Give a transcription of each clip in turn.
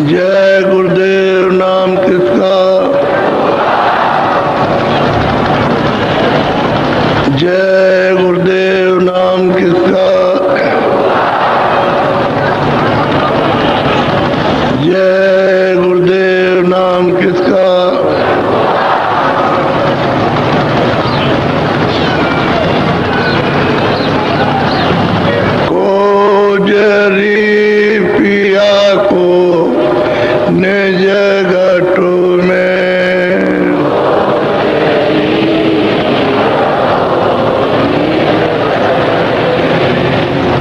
जय गुरुदेव नाम किसका, जय गुरुदेव नाम किसका, जय गुरुदेव नाम किसका, कोजरी पिया को निज घटु में,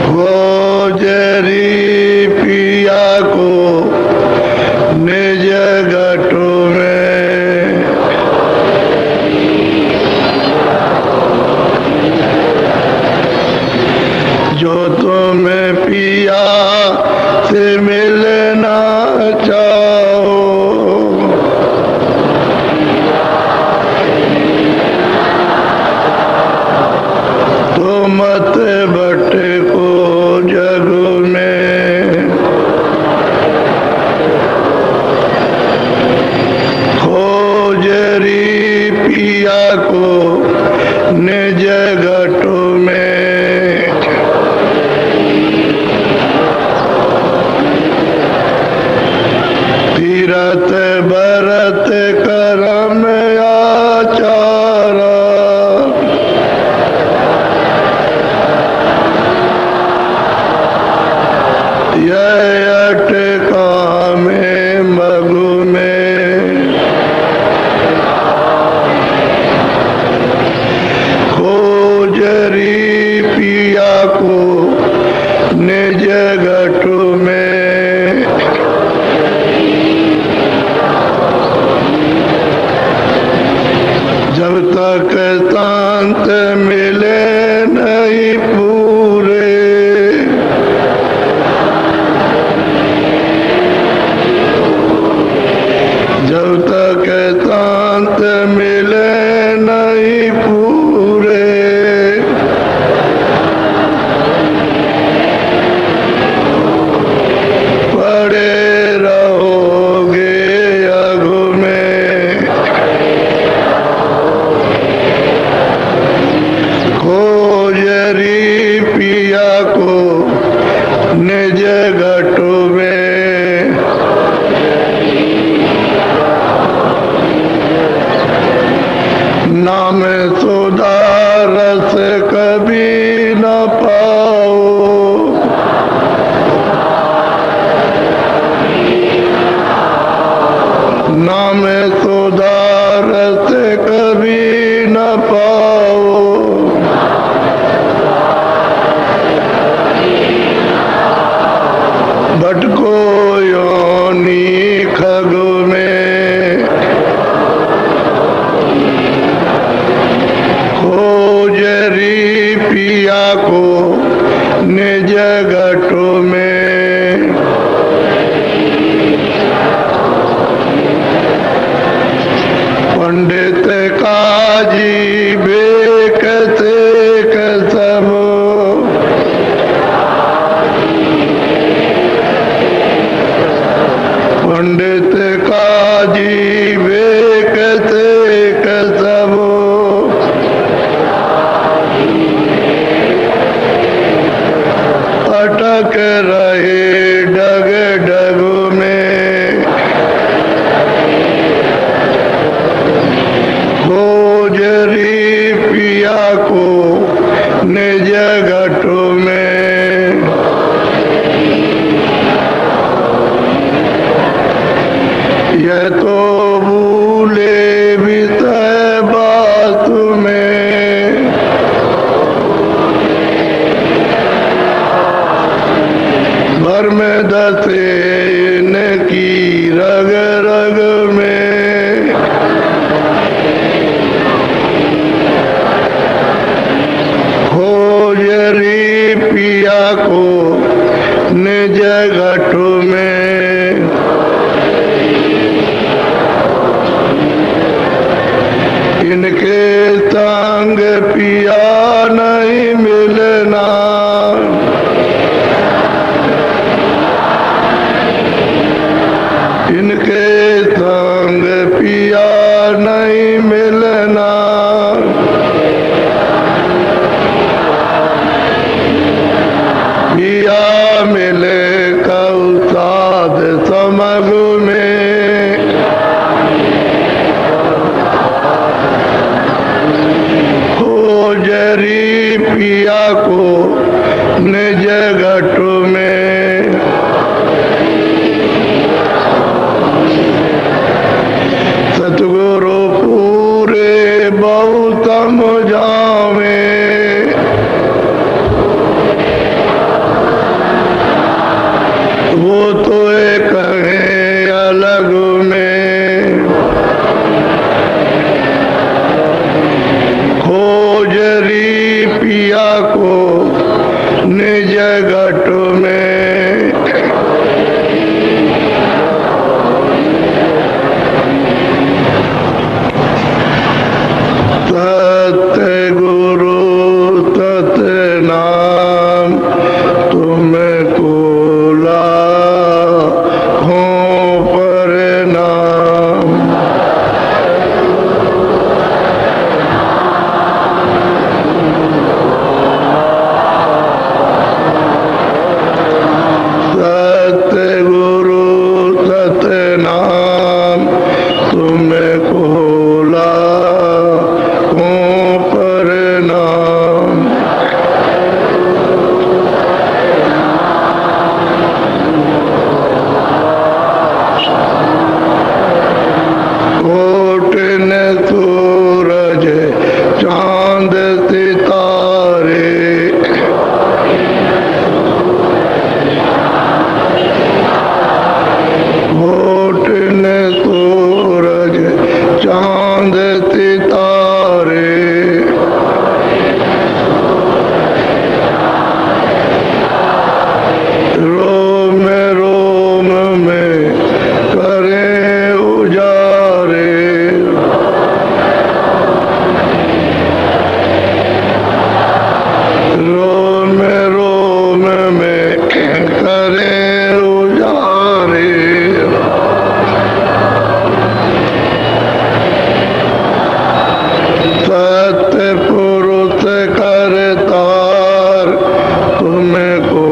कोजरी पिया को निज घटु में, जो तुम्हें पिया से मिलना चाहो, तो मत भटको जग में, खोजरी पिया को निज घटु में, तीरथ भरत करम आचारा, यह अटका में मगु में, खोजरी पिया को निज घटु में, जब तक शांत मिले नहीं पूरे, जब तक शांत मिले नहीं पूरे, पड़े रहोगे अघु में, खोजरी पिया को निज घटु में, नाम सुधा रस कभी न पाओ, नाम सुधा रस कभी न पाओ, भटको योनि खगु में, खोजरी पिया को निज घटु में, पंडित काजी बेक से कसम, पंडित काजी बेक से कसम, अटक रहे डग डगु में, खोजरी पिया को निज घटु में, यह तो भूले विषय बात में, भर में दसे इनकी रग रग में, खोजरी पिया को निज घटु में, इनके संग पिया नहीं मिलना, पिया मिले कौ साध समग में, खोजरी पिया को निज घट में, सतगुरु पूरे बहुत समझावे, वो तो एक है अलग में, खोजरी पिया को निज घट में, सत्य गुरु सत्य नाम तुमको लाखों प्रणाम, सत्य गुरु सत्य नाम तुमको लाखों प्रणाम, कोट न सूरज चांद सितारे, कोट न सूरज चांद सितारे, रोम रोम में करें उजारे, रोम रोम में करें उजारे, सत्य पुरुष करतार तुमको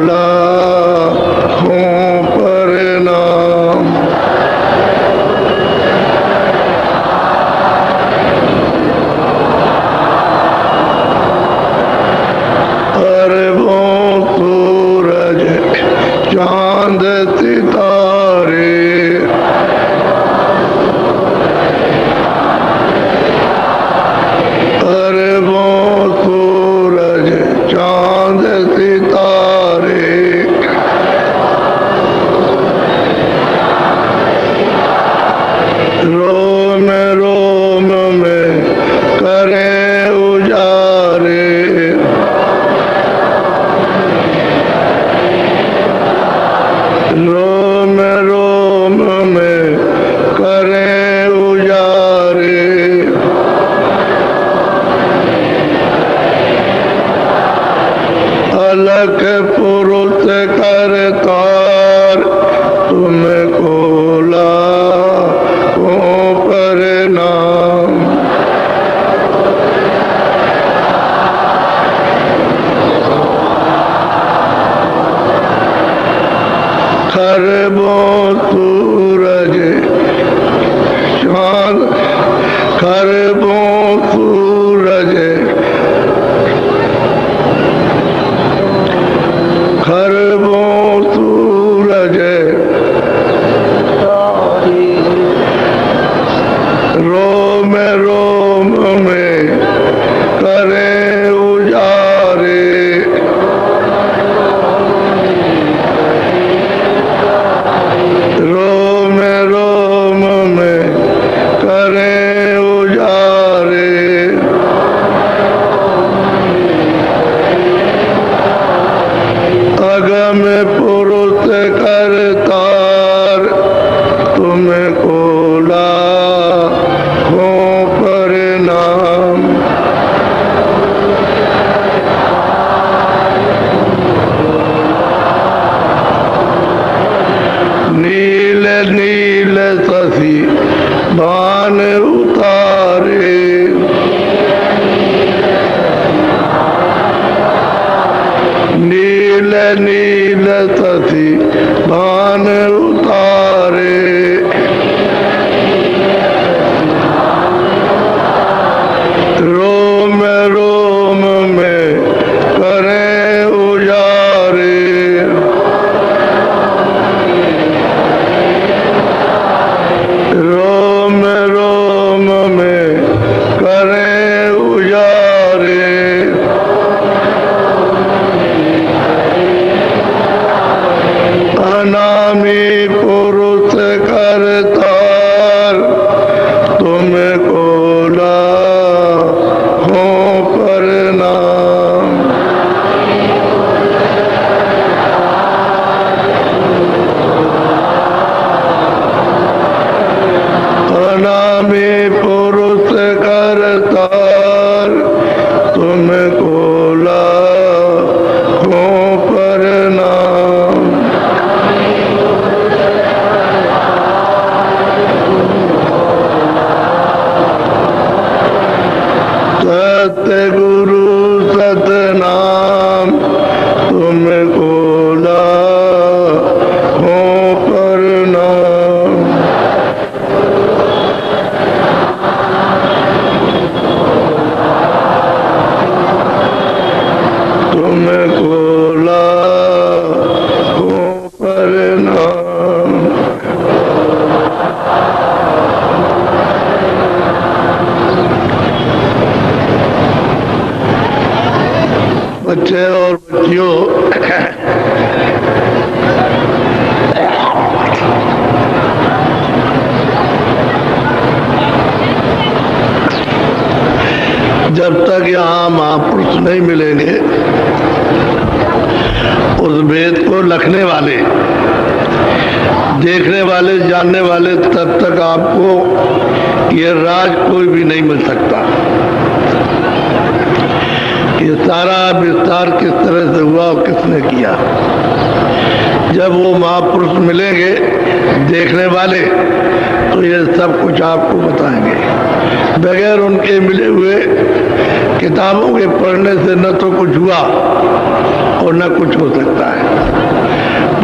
लाखों प्रणाम, अरबों सूरज चांद सितारे, अरबों सूरज चांद सितारे, रोम रोम में करें उजारे, रोम रोम में करें उजारे, अलख पुरुष करतार तुमको लाखों प्रणाम, खरबों सूरज चांद, खरबों सूरज, खरबों सूरज रोम रोम में करें उजारे, रोम रोम में करें उजारे, अगम पुरुष करतार तुमको लाखों प्रणाम, नील नील कि हाँ महापुरुष नहीं मिलेंगे, उस भेद को रखने वाले, देखने वाले, जानने वाले, तब तक आपको ये राज कोई भी नहीं मिल सकता। ये सारा विस्तार किस तरह से हुआ और किसने किया। जब वो महापुरुष मिलेंगे देखने वाले, तो ये सब कुछ आपको बताएंगे। बगैर उनके मिले हुए किताबों के पढ़ने से न तो कुछ हुआ और न कुछ हो सकता है।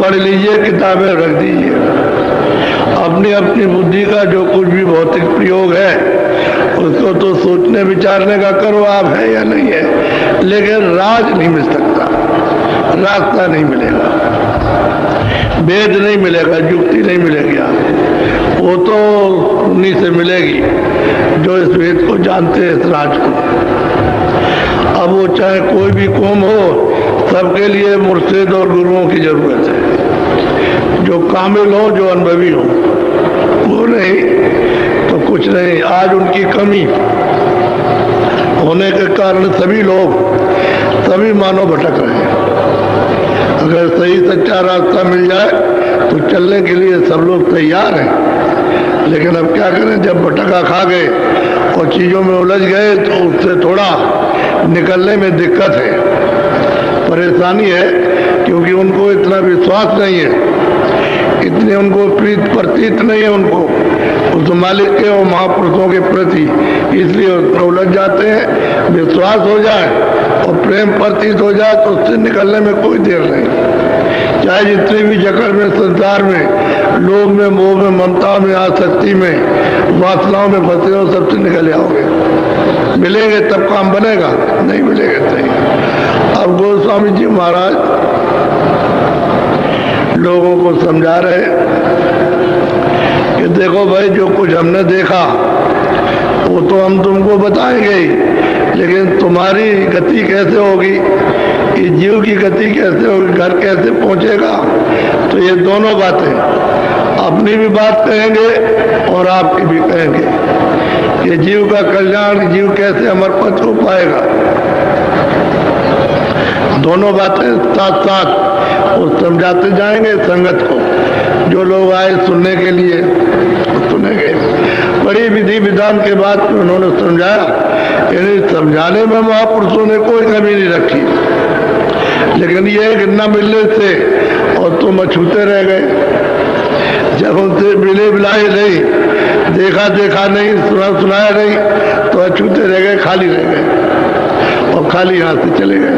पढ़ लीजिए, किताबें रख दीजिए, अपनी अपनी बुद्धि का जो कुछ भी भौतिक प्रयोग है उसको तो सोचने विचारने का करो आप, है या नहीं है, लेकिन राज नहीं मिल सकता, रास्ता नहीं मिलेगा, वेद नहीं मिलेगा, युक्ति नहीं मिलेगी आपको। वो तो उन्हीं से मिलेगी जो इस वेद को जानते हैं, इस राज को। अब वो चाहे कोई भी कौम हो, सबके लिए मुर्शिद और गुरुओं की जरूरत है, जो कामिल हो, जो अनुभवी हो। वो नहीं तो कुछ नहीं। आज उनकी कमी होने के कारण सभी लोग, सभी मानव भटक रहे हैं। अगर सही सच्चा रास्ता मिल जाए तो चलने के लिए सब लोग तैयार हैं, लेकिन अब क्या करें, जब भटका खा गए और चीज़ों में उलझ गए तो उससे थोड़ा निकलने में दिक्कत है, परेशानी है, क्योंकि उनको इतना विश्वास नहीं है, इतने उनको प्रीत प्रतीत नहीं है उनको उस मालिक के और महापुरुषों के प्रति, इसलिए उलझ जाते हैं। विश्वास हो जाए और प्रेम प्रतीत हो जाए तो उससे निकलने में कोई देर नहीं। चाहे जितने भी जकड़ में, संसार में, लोभ में, मोह में, ममता में, आसक्ति में, वासनाओं में फंसे हो, सबसे निकल आओगे। मिलेंगे तब काम बनेगा, नहीं मिलेंगे नहीं। अब गोस्वामी जी महाराज लोगों को समझा रहे कि देखो भाई, जो कुछ हमने देखा वो तो हम तुमको बताएंगे ही, लेकिन तुम्हारी गति कैसे होगी, ये जीव की गति कैसे होगी, घर कैसे पहुंचेगा, तो ये दोनों बातें, अपनी भी बात कहेंगे और आपकी भी कहेंगे। ये जीव का कल्याण, जीव कैसे अमर पद को पाएगा, दोनों बातें साथ साथ वो समझाते जाएंगे संगत को। जो लोग आए सुनने के लिए सुनेंगे। बड़ी विधि विधान के बाद उन्होंने समझाया, यानी समझाने में महापुरुषों ने कोई कमी नहीं रखी, लेकिन ये कि न मिलने से और तुम अछूते रह गए। जब उनसे मिले मिलाए नहीं, देखा देखा नहीं, सुना सुनाया नहीं, तो अछूते रह गए, खाली रह गए और खाली हाथ से चले गए।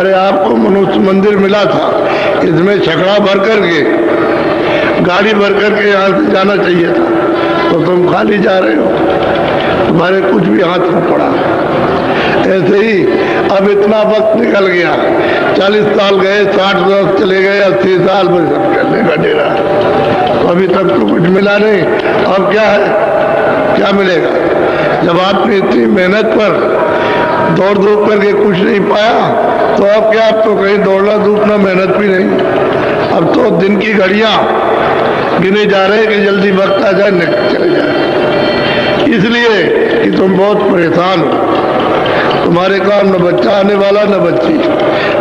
अरे आपको मनुष्य मंदिर मिला था, इसमें छकड़ा भर करके, गाड़ी भर करके यहाँ से जाना चाहिए था, तो तुम खाली जा रहे हो, तुम्हारे कुछ भी हाथ में पड़ा। ऐसे ही अब इतना वक्त निकल गया, 40 साल गए, 60 साल चले गए, 80 साल में सब चलने का डेरा, तो अभी तक तो कुछ मिला नहीं। अब क्या है, क्या मिलेगा? जब आपने इतनी मेहनत पर दौड़ धूप करके कुछ नहीं पाया, तो अब क्या, अब तो कहीं दौड़ना धूपना मेहनत भी नहीं। अब तो दिन की घड़ियां गिने जा रहे हैं कि जल्दी वक्त आ जाए, चले जाए, इसलिए कि तुम बहुत परेशान हो। तुम्हारे काम न बच्चा आने वाला, न बच्ची,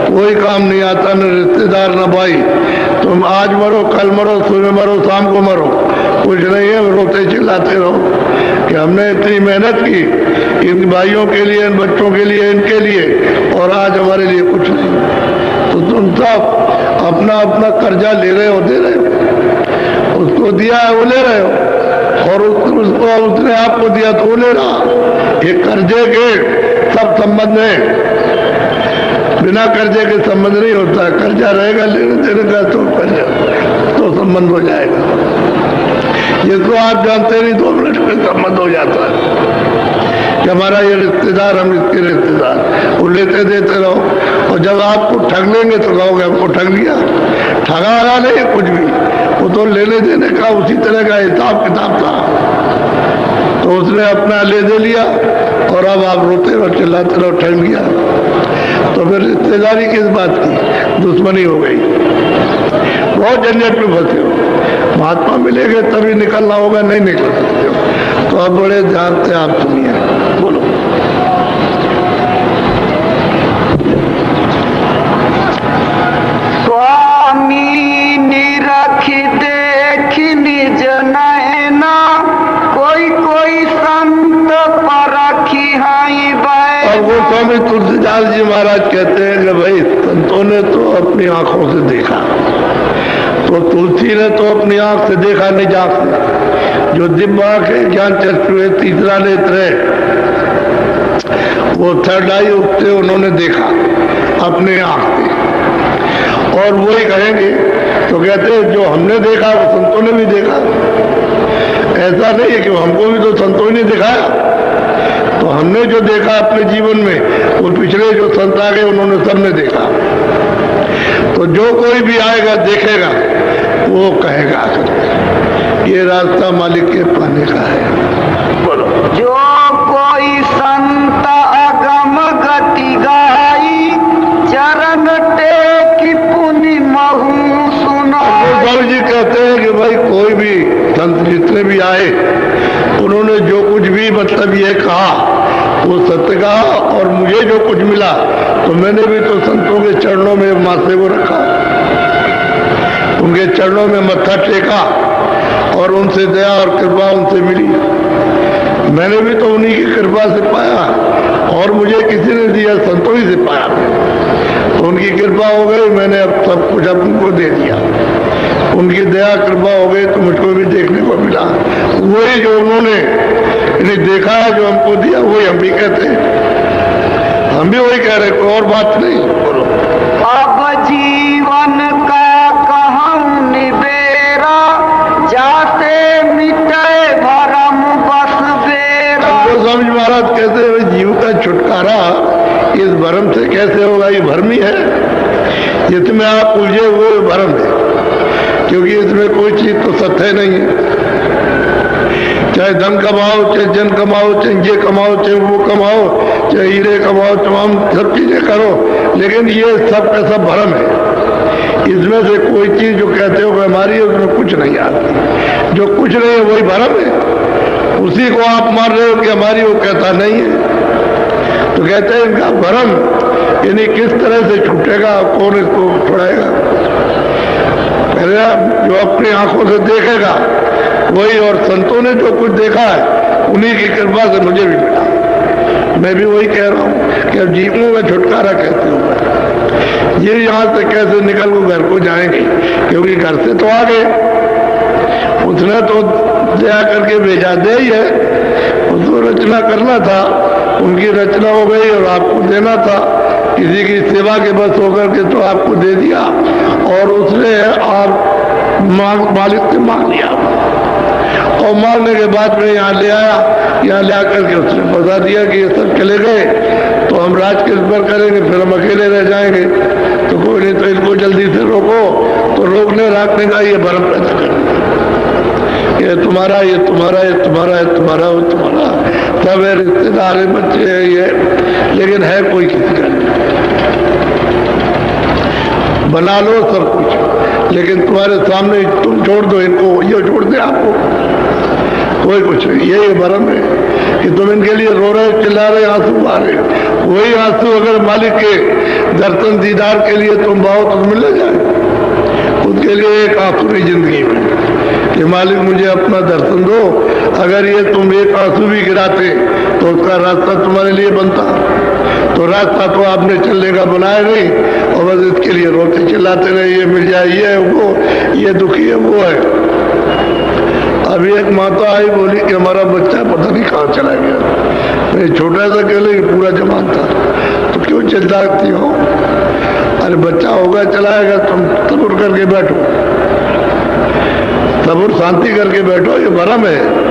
कोई काम नहीं आता, न रिश्तेदार, न भाई। तुम आज मरो, कल मरो, सुबह मरो, शाम को मरो, कुछ नहीं है, रोते चिल्लाते रहो कि हमने इतनी मेहनत की इन भाइयों के लिए, इन बच्चों के लिए, इनके लिए, और आज हमारे लिए कुछ नहीं। तो तुम सब अपना अपना कर्जा ले रहे हो, दे रहे हो, उसको दिया है वो ले रहे हो, और उसको उसने आपको दिया तो वो ले रहा। ये कर्जे के सब संबंध है, बिना कर्जे के संबंध नहीं होता। कर्जा रहेगा लेने देने का तो कर्जा तो संबंध हो जाएगा। जिसको आप जानते नहीं 2 मिनट में संबंध हो जाता है कि हमारा ये रिश्तेदार, हम इसके रिश्तेदार, वो लेते देते रहो, और जब आपको ठग लेंगे तो कहोगे हमको ठग लिया। ठगा रहा नहीं कुछ भी, वो तो लेने देने का उसी तरह का हिसाब किताब था, तो उसने अपना ले दे लिया, और अब आप रोते रहो, चिल्लाते रहो, ठग लिया। तो फिर रिश्तेदारी किस बात की, दुश्मनी हो गई, बहुत झंझट में फंसे हो। महात्मा मिलेंगे तभी निकलना होगा, नहीं निकल सकते हो। तो अब बड़े ध्यान से आप सुनिए, बोलो। लाल जी महाराज कहते हैं कि भाई संतों ने तो अपनी आंखों से देखा, तो तुलसी ने तो अपनी आंख से देखा नहीं जा सकता। जो दिव्य आंख है, ज्ञान चक्षु है, तीसरा नेत्र है, वो थर्ड आई उठते उन्होंने देखा अपने आंख से। और वही कहेंगे तो कहते हैं जो हमने देखा वो संतों ने भी देखा। ऐसा नहीं है कि हमको भी तो संतों ने दिखाया, तो हमने जो देखा अपने जीवन में वो पिछले जो संत आ गए उन्होंने सबने देखा। तो जो कोई भी आएगा देखेगा वो कहेगा ये रास्ता मालिक के पाने का है। बोलो। जो कोई संत अगम गति गाई चरण टेकी पुनि महु सुनाई। स्वामी जी कहते हैं कि भाई कोई भी संत जितने भी आए उन्होंने जो कुछ भी मतलब ये कहा वो सत्य कहा, और मुझे जो कुछ मिला तो मैंने भी तो संतों के चरणों में माथे वो रखा, उनके चरणों में मत्था टेका और उनसे दया और कृपा उनसे मिली। मैंने भी तो उन्हीं की कृपा से पाया, और मुझे किसी ने दिया, संतों ही से पाया। तो उनकी कृपा हो गई, मैंने अब सब कुछ उनको दे दिया। उनकी दया कृपा हो गई तो मुझको भी देखने को मिला। वही जो उन्होंने देखा है, जो हमको दिया, वही हम भी कहते हैं। हम भी वही कह रहे, कोई और बात नहीं। बोलो। अब जीवन का कहूँ निबेरा जाते मिटे भरम बस बेरा। स्वामी महाराज कहते हैं जीव का छुटकारा इस भरम से कैसे होगा? ये भ्रम ही है, जिसमें आप उलझे हुए भरम है, क्योंकि इसमें कोई चीज तो सत्य नहीं है। चाहे धन कमाओ, चाहे जन कमाओ, चाहे ये कमाओ, चाहे वो कमाओ, चाहे हीरे कमाओ, तमाम सब चीजें करो, लेकिन ये सब का सब भ्रम है। इसमें से कोई चीज जो कहते हो हमारी है, उसमें कुछ नहीं आती। जो कुछ नहीं है वही भ्रम है, उसी को आप मान रहे हो कि हमारी, वो कहता नहीं है। तो कहते हैं इनका भ्रम यानी किस तरह से छूटेगा, कौन इसको छुड़ाएगा? जो अपनी आंखों से देखेगा वही, और संतों ने जो कुछ देखा है उन्हीं की कृपा से मुझे भी मिला। मैं भी वही कह रहा हूँ कि अब जीवों का छुटकारा कैसे होगा, ये यहाँ से कैसे निकल को घर को जाएंगे, क्योंकि घर से तो आ गए, उसने तो दया करके भेजा दे ही है, उसको रचना करना था, उनकी रचना हो गई और आपको देना था। किसी की सेवा के बस होकर के तो आपको दे दिया, और उसने आप मालिक से मांग लिया, और मांगने के बाद में यहाँ ले आया, यहाँ ले आकर के उसने बता दिया कि ये सब चले गए तो हम राज किस पर करेंगे, फिर हम अकेले रह जाएंगे। तो कोई नहीं, तो इनको जल्दी से रोको। तो रोकने राखने का ये भरम पैदा कर, ये तुम्हारा, ये तुम्हारा, ये तुम्हारा, ये तुम्हारा, वो तुम्हारा, सब है, रिश्तेदार है, बच्चे है, ये, लेकिन है कोई किसी का नहीं। बना लो सब कुछ, लेकिन तुम्हारे सामने तुम छोड़ दो इनको, ये छोड़ दे आपको, कोई कुछ नहीं। यही भरम है कि तुम इनके लिए रो रहे, चिल्ला रहे, आंसू आ रहे। वही आंसू अगर मालिक के दर्शन दीदार के लिए तुम बाओ तो मिल जाए। उसके लिए एक आंसू जिंदगी में कि मालिक मुझे अपना दर्शन दो। अगर ये तुम एक आंसू भी गिराते तो उसका रास्ता तुम्हारे लिए बनता। तो रास्ता तो आपने चलने का बनाया नहीं, और बस इसके लिए रोते चिल्लाते रहे, ये मिल जाए, ये है वो, ये दुखी है वो है। अभी एक माता आई, बोली कि हमारा बच्चा पता नहीं कहाँ चला गया। मैं छोटा सा कह ले, पूरा जवान था। तो क्यों चिल्लाती हो? अरे बच्चा होगा, चलाएगा, तुम सब्र करके बैठो, सब्र शांति करके बैठो, ये भरम है।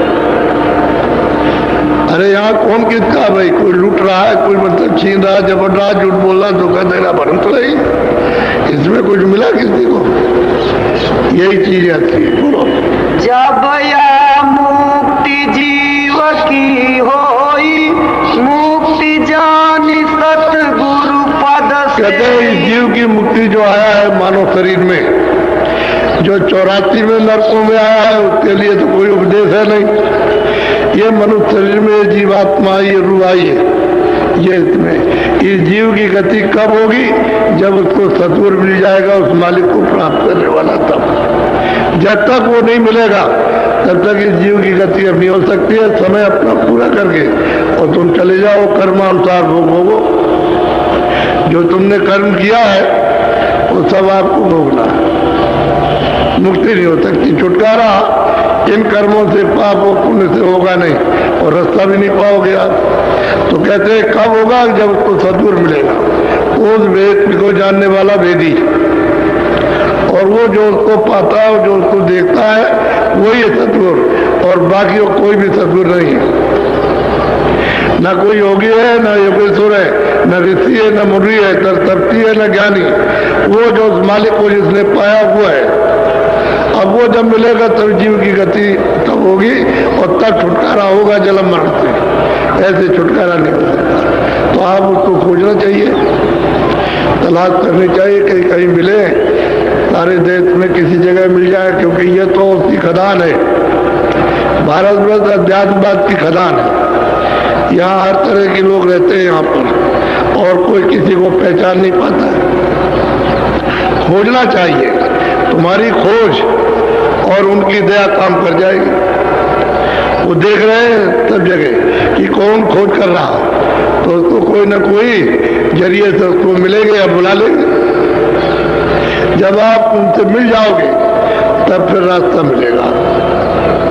अरे यहाँ कौन किसका भाई, कोई लूट रहा है, कोई मतलब छीन रहा, जबर रहा, झूठ बोल रहा, धोखा दे रहा, भरम तो नहीं, इसमें कुछ मिला किसी को? यही चीज आती है। बोलो। जब या मुक्ति जीव की होई, मुक्ति जानी सतगुरु पद से। कहते हैं इस जीव की मुक्ति जो आया है मानव शरीर में, जो 84 में नरकों में आया है, उसके लिए तो कोई उपदेश है नहीं। ये मनुष्य शरीर में जीवात्मा, ये रूह आई है, ये इसमें इस जीव की गति कब होगी? जब उसको सतगुर मिल जाएगा, उस मालिक को प्राप्त करने वाला। तब जब तक वो नहीं मिलेगा तब तक इस जीव की गति अब नहीं हो सकती है। समय अपना पूरा करके और तुम चले जाओ, कर्मानुसार भोग भोगो। जो तुमने कर्म किया है वो सब आपको भोगना है। मुक्ति नहीं हो सकती, छुटकारा इन कर्मों से, पाप और पुण्य से होगा नहीं, और रास्ता भी नहीं पाओगे आप। तो कहते हैं कब होगा? जब उसको सद्गुरु मिलेगा, उस वेद को जानने वाला वेदी, और वो जो उसको पाता है, जो उसको देखता है, वही है सद्गुरु, और बाकी वो कोई भी सद्गुरु नहीं है। न कोई योगी है, न योगेश्वर है, न ऋषि है, न मुनि है, न तपती है, न ज्ञानी। वो जो उस मालिक को जिसने पाया हुआ है, अब वो जब मिलेगा तब जीव की गति तब होगी, और तब छुटकारा होगा जन्म मरण से। ऐसे छुटकारा नहीं हो सकता। तो आप उसको खोजना चाहिए, तलाश करनी चाहिए, कहीं कहीं मिले, सारे देश में किसी जगह मिल जाए, क्योंकि ये तो उसकी खदान है। भारतवर्ष अध्यात्मवाद की खदान है। यहाँ हर तरह के लोग रहते हैं यहाँ पर, और कोई किसी को पहचान नहीं पाता है। खोजना चाहिए, तुम्हारी खोज और उनकी दया काम कर जाएगी। वो देख रहे हैं सब जगह कि कौन खोज कर रहा, तो उसको कोई ना कोई जरिए से उसको मिलेंगे या बुला लेंगे। जब आप उनसे मिल जाओगे तब फिर रास्ता मिलेगा,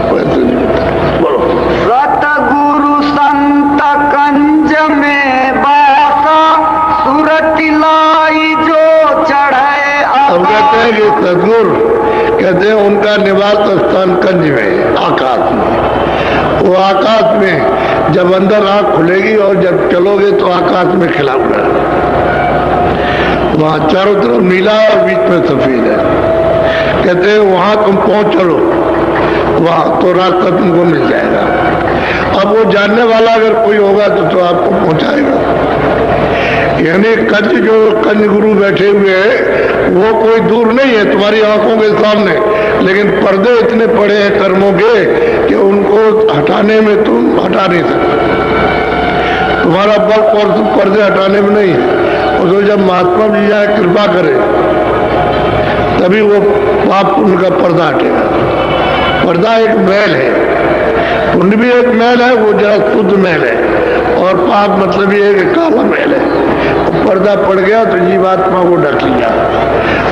वैसे नहीं मिलता। बोलो। सतगुरु संत कंज में बासा, सुरत लाई जो चढ़े। अब कहते हैं कि सदगुरु कहते हैं उनका निवास स्थान कंज में, आकाश में। वो आकाश में जब अंदर आंख खुलेगी और जब चलोगे तो आकाश में खिला हुआ है। वहां चारों तरफ नीला और बीच में सफेद है। कहते हैं वहां तुम पहुंच चलो, वहां तो रास्ता तुमको मिल जाएगा। अब वो जानने वाला अगर कोई होगा तो आपको पहुंचाएगा। यानी कंज, जो कंज गुरु बैठे हुए हैं, वो कोई दूर नहीं है, तुम्हारी आंखों के सामने, लेकिन पर्दे इतने पड़े हैं कर्मों के कि उनको हटाने में तुम हटा नहीं सकते। तुम्हारा बल और तुम पर्दे हटाने में नहीं है। और तो जब महात्मा जी जाए कृपा करे तभी वो पाप पुण्य का पर्दा हटेगा। पर्दा एक मैल है, पुण्य भी एक मैल है, वो जरा शुद्ध मैल है, और पाप मतलब ये है कि काला मैल है। पर्दा पड़ गया तो जीवात्मा को ढक लिया,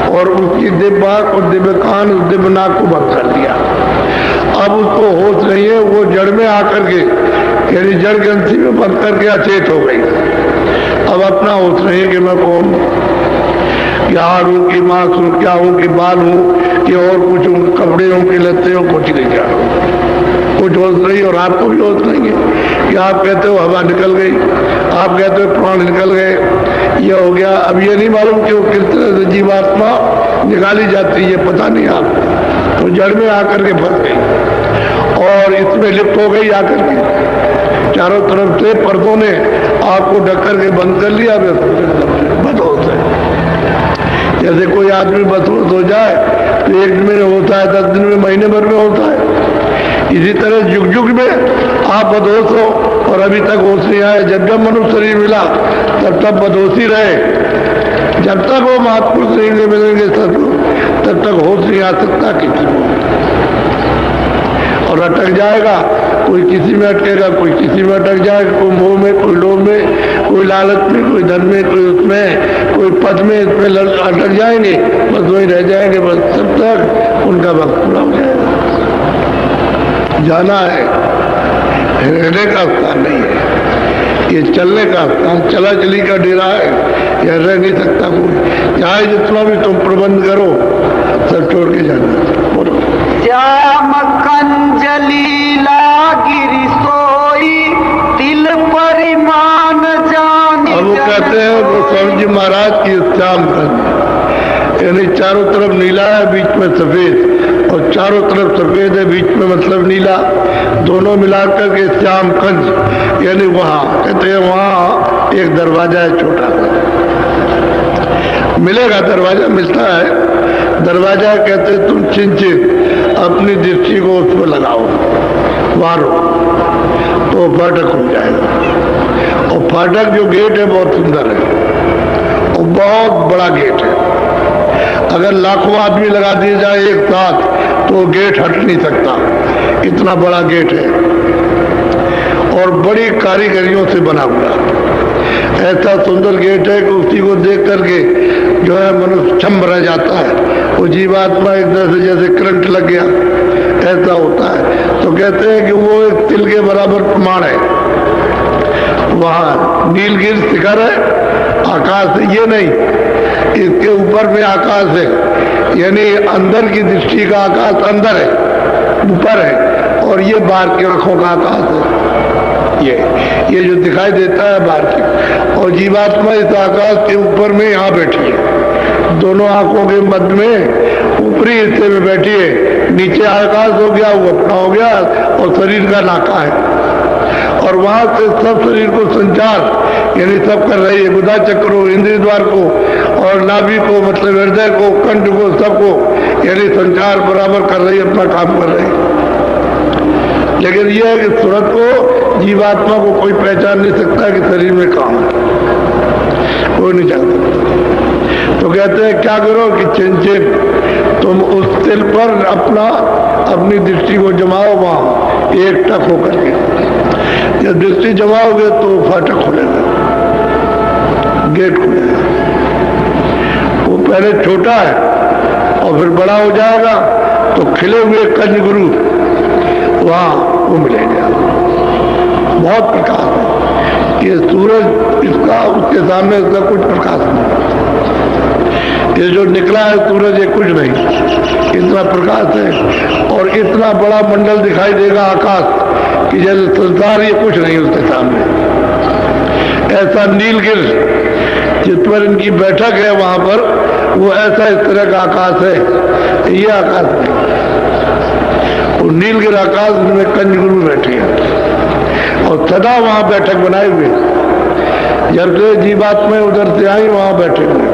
और उसकी दिव्य आंख और दिव्य कान, उस दिव्य नाक को बंद कर दिया। अब उसको होश नहीं है, वो जड़ में आकर के, यानी जड़ ग्रंथि में बंद करके अचेत हो गई। अब अपना होश नहीं है कि मैं कौन हूँ, क्या हाड़ हूँ, कि मांस हूँ, क्या हूँ, कि बाल हूँ, कि और कुछ हूँ, कपड़े हूँ, कि लत्ते हूँ, कुछ नहीं क्या कुछ होश नहीं। और आपको भी होश नहीं है कि आप कहते हो हवा निकल गई, आप कहते हो प्राण निकल गए, ये हो गया। अब ये नहीं मालूम कि वो किस तरह से जीवात्मा निकाली जाती है, ये पता नहीं आप। तो जड़ में आकर के फंस गई और इसमें लिप्त हो गई आकर के। चारों तरफ से पर्दों ने आपको ढक के बंद कर लिया, बदहोश है। जैसे कोई आदमी बदहोश हो जाए तो 1 दिन में होता है, 10 दिन में, महीने भर में होता है। इसी तरह युग युग में आप बदहोश हो और अभी तक होश नहीं आया। जब जब मनुष्य शरीर मिला तब तब बदहोशी रहे। जब तक वो महापुरुष शरीर मिलेंगे तब तक होश नहीं आ सकता किसी को, और अटक जाएगा। कोई किसी में अटकेगा, कोई किसी में अटक जाएगा, कोई मोह में, कोई लोभ में, कोई लालच में, कोई धन में, कोई उसमें, कोई पद में, इसमें अटक जाएंगे, बस वही रह जाएंगे। बस तब तक उनका वक्त पूरा हो जाएगा। जाना है, रहने का स्थान नहीं है, ये चलने का स्थान, चला चली का डेरा है, यह रह नहीं सकता कोई। चाहे जितना भी तुम प्रबंध करो, सब छोड़ के जाना। बोलो। श्याम कंजलीला गिरी सोई, तिल परिमाण जान। अब वो कहते हैं गोस्वामी जी महाराज की श्याम कंज, यानी चारों तरफ नीला है, बीच में सफेद, और चारों तरफ सफेद है, बीच में मतलब नीला, दोनों मिलाकर के श्याम कंज। यानी वहां कहते हैं वहां एक दरवाजा है छोटा सा, मिलेगा, दरवाजा मिलता है। दरवाजा कहते तुम चिंचित अपनी दृष्टि को उस पर लगाओ, मारो, तो फाटक खुल जाएगा। और फाटक जो गेट है बहुत सुंदर है और बहुत बड़ा गेट है। अगर लाखों आदमी लगा दिए जाए एक साथ तो गेट हट नहीं सकता, इतना बड़ा गेट है और बड़ी कारीगरियों से बना हुआ। ऐसा सुंदर गेट है कि उसी को देख करके जो है मनुष्य छम रह जाता है। वो जीवात्मा एक तरह से जैसे करंट लग गया ऐसा होता है। तो कहते हैं कि वो एक तिल के बराबर प्रमाण है। वहाँ नीलगिरि शिखर है, आकाश है, ये नहीं, इसके ऊपर में आकाश है, यानी अंदर की दृष्टि का आकाश अंदर है, ऊपर है, और ये बाहर की आंखों का आकाश है। ये जो दिखाई देता है बाहर की, और जीवात्मा इस आकाश के ऊपर में यहाँ बैठी है, दोनों आंखों के मध्य में ऊपरी हिस्से में बैठी है। नीचे आकाश हो गया, वो अपना हो गया, और शरीर का नाका है, और वहां से सब शरीर को संचार यानी सब कर रही है। गुदा चक्र को, इंद्रिय द्वार को, और नाभि को, मतलब हृदय को, कंठ को, सबको यानी संचार बराबर कर रही है, अपना काम कर रही है। लेकिन यह है कि सूरत को, जीवात्मा को कोई पहचान नहीं सकता कि शरीर में काम है, कोई नहीं जानता। तो कहते हैं क्या करो कि चिंचित तुम उस तिल पर अपनी दृष्टि को जमाओ, वहां एक टक होकर के। जब दृष्टि जमाओगे तो फाटक खुलेगा, गेट खुलेगा। वो पहले छोटा है और फिर बड़ा हो जाएगा, तो खिले हुए कंज गुरु वहां वो मिलेगा। बहुत प्रकाश है, ये सूरज इसका उसके सामने इसका कुछ प्रकाश नहीं। ये जो निकला है सूरज, ये कुछ नहीं, इतना प्रकाश है, और इतना बड़ा मंडल दिखाई देगा आकाश कि जैसे संसार ये कुछ नहीं उसके सामने। ऐसा नीलगिरि जिस पर इनकी बैठक है वहां पर, वो ऐसा इस तरह का आकाश है, ये आकाश नहीं। वो नीलगिरि आकाश में कंज गुरु बैठे हैं और सदा वहां बैठक बनाए हुए, जब से जीवात्मा उधर से आई वहां बैठे हुए।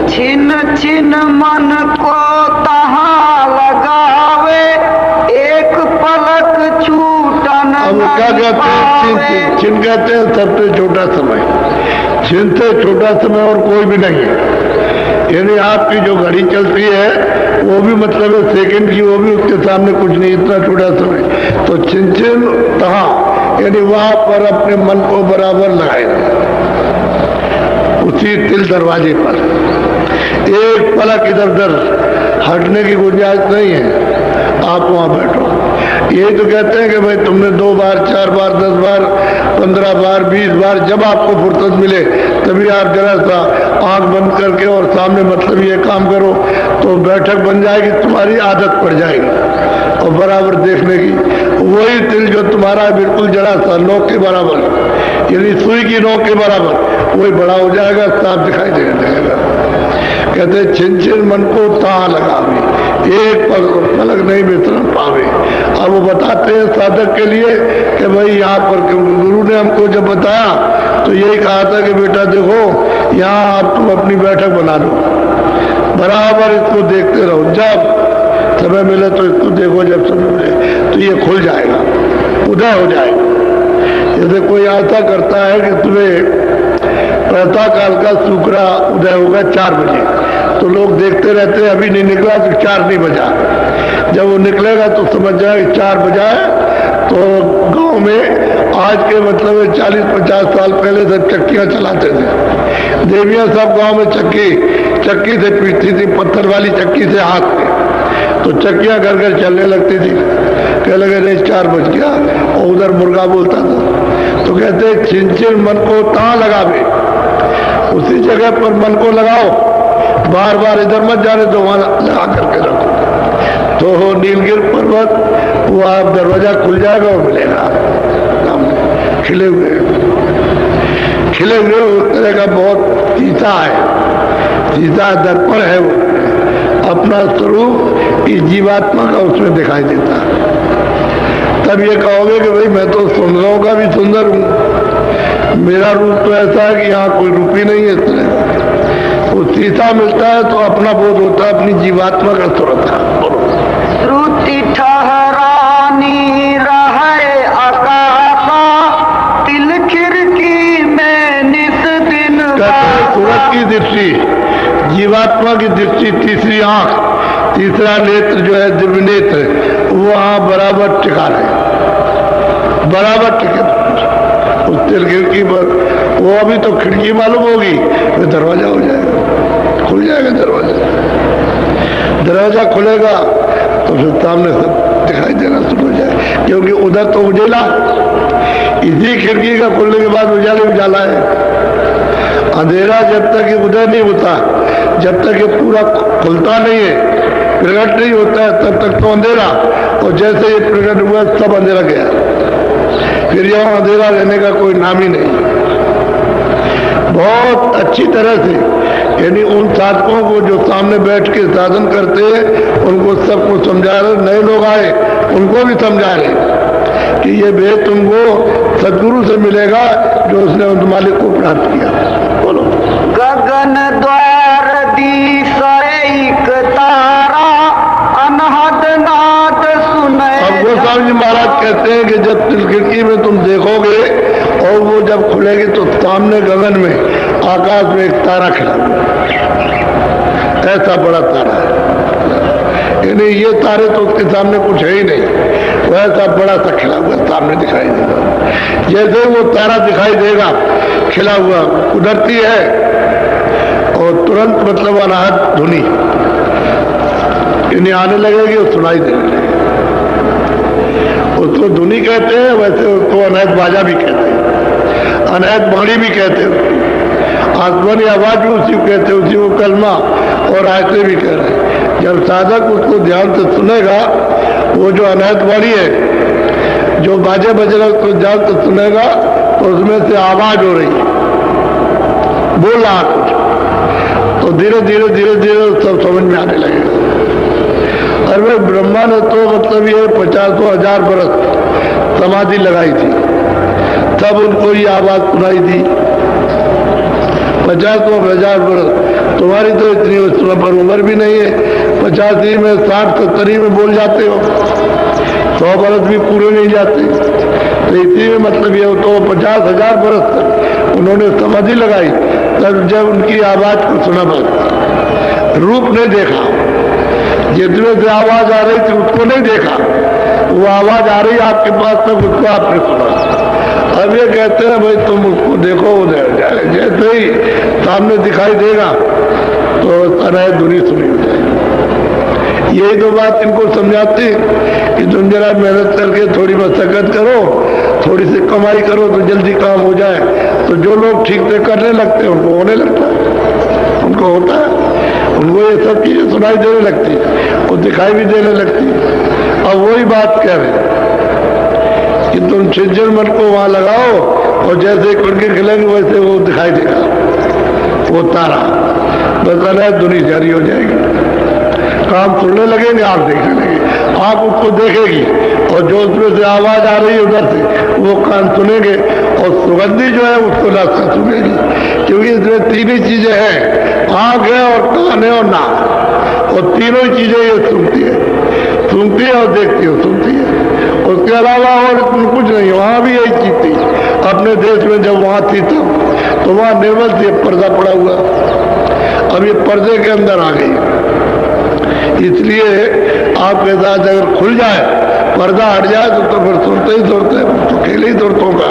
छिन छिन मन को तहाँ लगावे, एक पलक छूटन अब क्या कहते हैं? छिन कहते हैं सबसे छोटा समय, छिन से छोटा समय और कोई भी नहीं है। यानी आपकी जो घड़ी चलती है वो भी मतलब है सेकंड की, वो भी उसके सामने कुछ नहीं, इतना छोटा समय। तो छिन छिन तहाँ यानी वहां पर अपने मन को बराबर लगाएगा, उसी तिल दरवाजे पर। एक पलक इधर उधर हटने की गुंजाइश नहीं है, आप वहां बैठो। यही तो कहते हैं कि भाई तुमने 2 बार 4 बार 10 बार 15 बार 20 बार जब आपको फुर्सत मिले तभी आप जरा सा आंख बंद करके और सामने मतलब ये काम करो, तो बैठक बन जाएगी, तुम्हारी आदत पड़ जाएगी और बराबर देखने की। वही तिल जो तुम्हारा बिल्कुल जरा सा नोक के बराबर, यानी सुई की नोक के बराबर, वही बड़ा हो जाएगा, साफ दिखाई देने लगेगा। कहते छिन छिन मन को तां लगावे, एक पलक नहीं विसरण पावे। अब वो बताते हैं साधक के लिए कि भाई यहाँ पर, गुरु ने हमको जब बताया तो यही कहा था कि बेटा देखो यहाँ आप तुम अपनी बैठक बना लो, बराबर इसको देखते रहो, जब समय मिले तो इसको देखो, जब समय मिले तो ये खुल जाएगा, उदय हो जाएगा। जैसे कोई आशा करता है कि सुबह प्रातः काल का शुक्रा उदय होगा 4 बजे, तो लोग देखते रहते हैं, अभी नहीं निकला तो 4 नहीं बजा। जब वो निकलेगा तो समझ जाए 4 बजा है। तो गांव में आज के मतलब 40-50 साल पहले सब चक्कियां चलाते थे, देवियां सब गांव में चक्की से पीटती थी, पत्थर वाली चक्की से हाथ में, तो चक्कियां घर घर चलने लगती थी। कह लगे नहीं 4 बज गया, और उधर मुर्गा बोलता था। तो कहते छिन छिन मन को तां लगावे, उसी जगह पर मन को लगाओ, बार बार इधर मत जाने तो वहां लगा करके रखो। तो हो नीलगिरि पर्वत, वो आप दरवाजा खुल जाएगा और मिलेगा खिले हुए उस तरह का बहुत सीता है, सीता दर्पण है, वो अपना स्वरूप इस जीवात्मा का उसमें दिखाई देता है। तब ये कहोगे कि भाई मैं तो सुंदरों का भी सुंदर हूं, मेरा रूप तो ऐसा है कि यहाँ कोई रूप ही नहीं है। इस तरह वो सीता मिलता है तो अपना बोध होता है, अपनी जीवात्मा का स्वरूप का। श्रुति ठहरानी रहे आकाशा, तिल खिड़की में निस दिन सूरत की दृष्टि, जीवात्मा की दृष्टि, तीसरी आंख, तीसरा नेत्र जो है दिव्य नेत्र, वो वहां बराबर टिका रहे, बराबर टिके। उस तिल खिड़की पर, वो अभी तो खिड़की मालूम होगी, फिर दरवाजा हो जाएगा, खुल जाएगा दरवाजा। दरवाजा खुलेगा तो फिर सामने सब दिखाई देना शुरू हो जाए, क्योंकि उधर तो उजेला, इसी खिड़की का खुलने के बाद उजाले उजाला है। अंधेरा जब तक ये उदय नहीं होता, जब तक ये पूरा खुलता नहीं है, प्रकट नहीं होता है, तब तक तो अंधेरा, और जैसे ये प्रकट हुआ सब अंधेरा गया, फिर यहाँ अंधेरा रहने का कोई नाम ही नहीं। बहुत अच्छी तरह से, यानी उन साधकों को जो सामने बैठ के साधन करते हैं, उनको सबको समझा रहे, नए लोग आए उनको भी समझा रहे कि ये भेद तुमको सदगुरु से मिलेगा जो उसने उस मालिक को प्राप्त किया। बोलो। गगन द्वार दीस एक तारा, अनहद नाद सुने। अब गोस्वामी जी महाराज कहते हैं कि जब तिल खिड़की में तुम देखोगे और वो जब खुलेगी तो सामने गगन में, आकाश में एक तारा खड़ा हुआ, ऐसा बड़ा तारा है, यानी ये तारे तो उसके सामने कुछ है ही नहीं, वैसा बड़ा सा खिला हुआ सामने दिखाई देगा। जैसे वो तारा दिखाई देगा खिला हुआ, उधरती है और तुरंत मतलब अनाहत धुनी इन्हें आने लगेगी और सुनाई देने लगेगी। उसको धुनी कहते हैं, वैसे उसको अनहत बाजा भी कहते हैं, अनहत बाणी भी कहते हैं, आसमानी आवाज भी उसी को कहते हैं, उसी को कलमा और आयतें भी कह रहे हैं। जब साधक उसको ध्यान से सुनेगा, वो जो अनहत बाणी है, जो बाजे बज रहा है, उसको ध्यान से सुनेगा तो उसमें से आवाज हो रही है, बोल रहा कुछ, तो धीरे धीरे धीरे धीरे सब समझ में आने लगेगा। अरे ब्रह्मा ने तो मतलब ये 50,000 बरस समाधि लगाई थी, तब उनको ये आवाज सुनाई थी। 50,000 बरस, तुम्हारी तो इतनी उस पर उम्र भी नहीं है, 85 में 60-70 में बोल जाते हो, 100 बरस भी पूरे नहीं जाते। तो इसी में मतलब ये तो 50,000 बरस तक उन्होंने समाधि लगाई, तब जब उनकी आवाज को सुना, बस रूप नहीं देखा, जितने से आवाज आ रही थी उसको नहीं देखा, वो आवाज आ रही आपके पास तक, उसको आपने सुना। अब ये कहते हैं भाई तुम उसको देखो, उधर जाए, जैसे ही सामने दिखाई देगा तो अनहत धुनी सुनी हो जाएगी। यही तो बात इनको समझाती कि तुम जरा मेहनत करके थोड़ी मशक्कत करो, थोड़ी सी कमाई करो तो जल्दी काम हो जाए। तो जो लोग ठीक से करने लगते हैं उनको होने लगता है, उनको होता है, उनको ये सब चीजें सुनाई देने लगती है और दिखाई भी देने लगती है। अब वही बात कह रहे हैं कि तुम छिज्जर मन को वहां लगाओ और जैसे कुड़के खिलेंगे वैसे वो दिखाई देगा, वो तारा, बस अनहत धुनी जारी हो जाएगी। काम सुनने लगेंगे, आप देखने लगे, आप उसको देखेगी और जो उसमें से आवाज आ रही है उधर से वो कान सुनेंगे और सुगंधी जो है उसको नाक सुनेगी, क्योंकि इसमें तीन ही चीजें हैं, आंख है और कान है और नाक, और तीनों ही चीजें ये सुनती है और देखती है, सुनती है। उसके अलावा और कुछ नहीं। वहां भी यही चीज थी अपने देश में, जब वहां थी तब तो वहां निर्मल से पर्दा पड़ा हुआ, अब ये पर्दे के अंदर आ गई। इसलिए आपके साथ अगर खुल जाए, पर्दा हट जाए तो फिर सुनते ही सुनते, तो अकेले ही सुनतों का,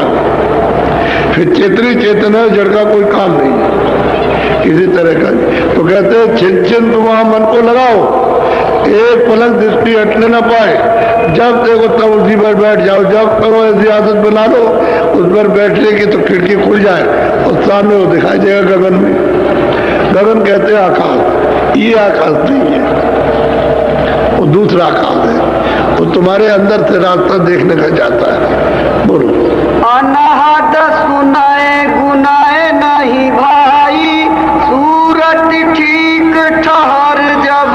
फिर चेतनी चेतन है, जड़ का कोई काम नहीं है किसी तरह का। तो कहते हैं छिन छिन तुम वहां मन को लगाओ, एक पलक दृष्टि हटने न पाए, जब देखो तब उसी पर बैठ जाओ, जब करो ऐसी आदत बना लो उस पर बैठने की तो खिड़की खुल जाए और सामने वो दिखाई देगा गगन में। गगन कहते हैं आकाश, ये आकाश नहीं है, वो दूसरा आकाश है, वो तुम्हारे अंदर से रास्ता देखने का जाता है। बोलो। अनहद सुनाए गुनाए नहीं भाई, सूरत ठीक ठहर जब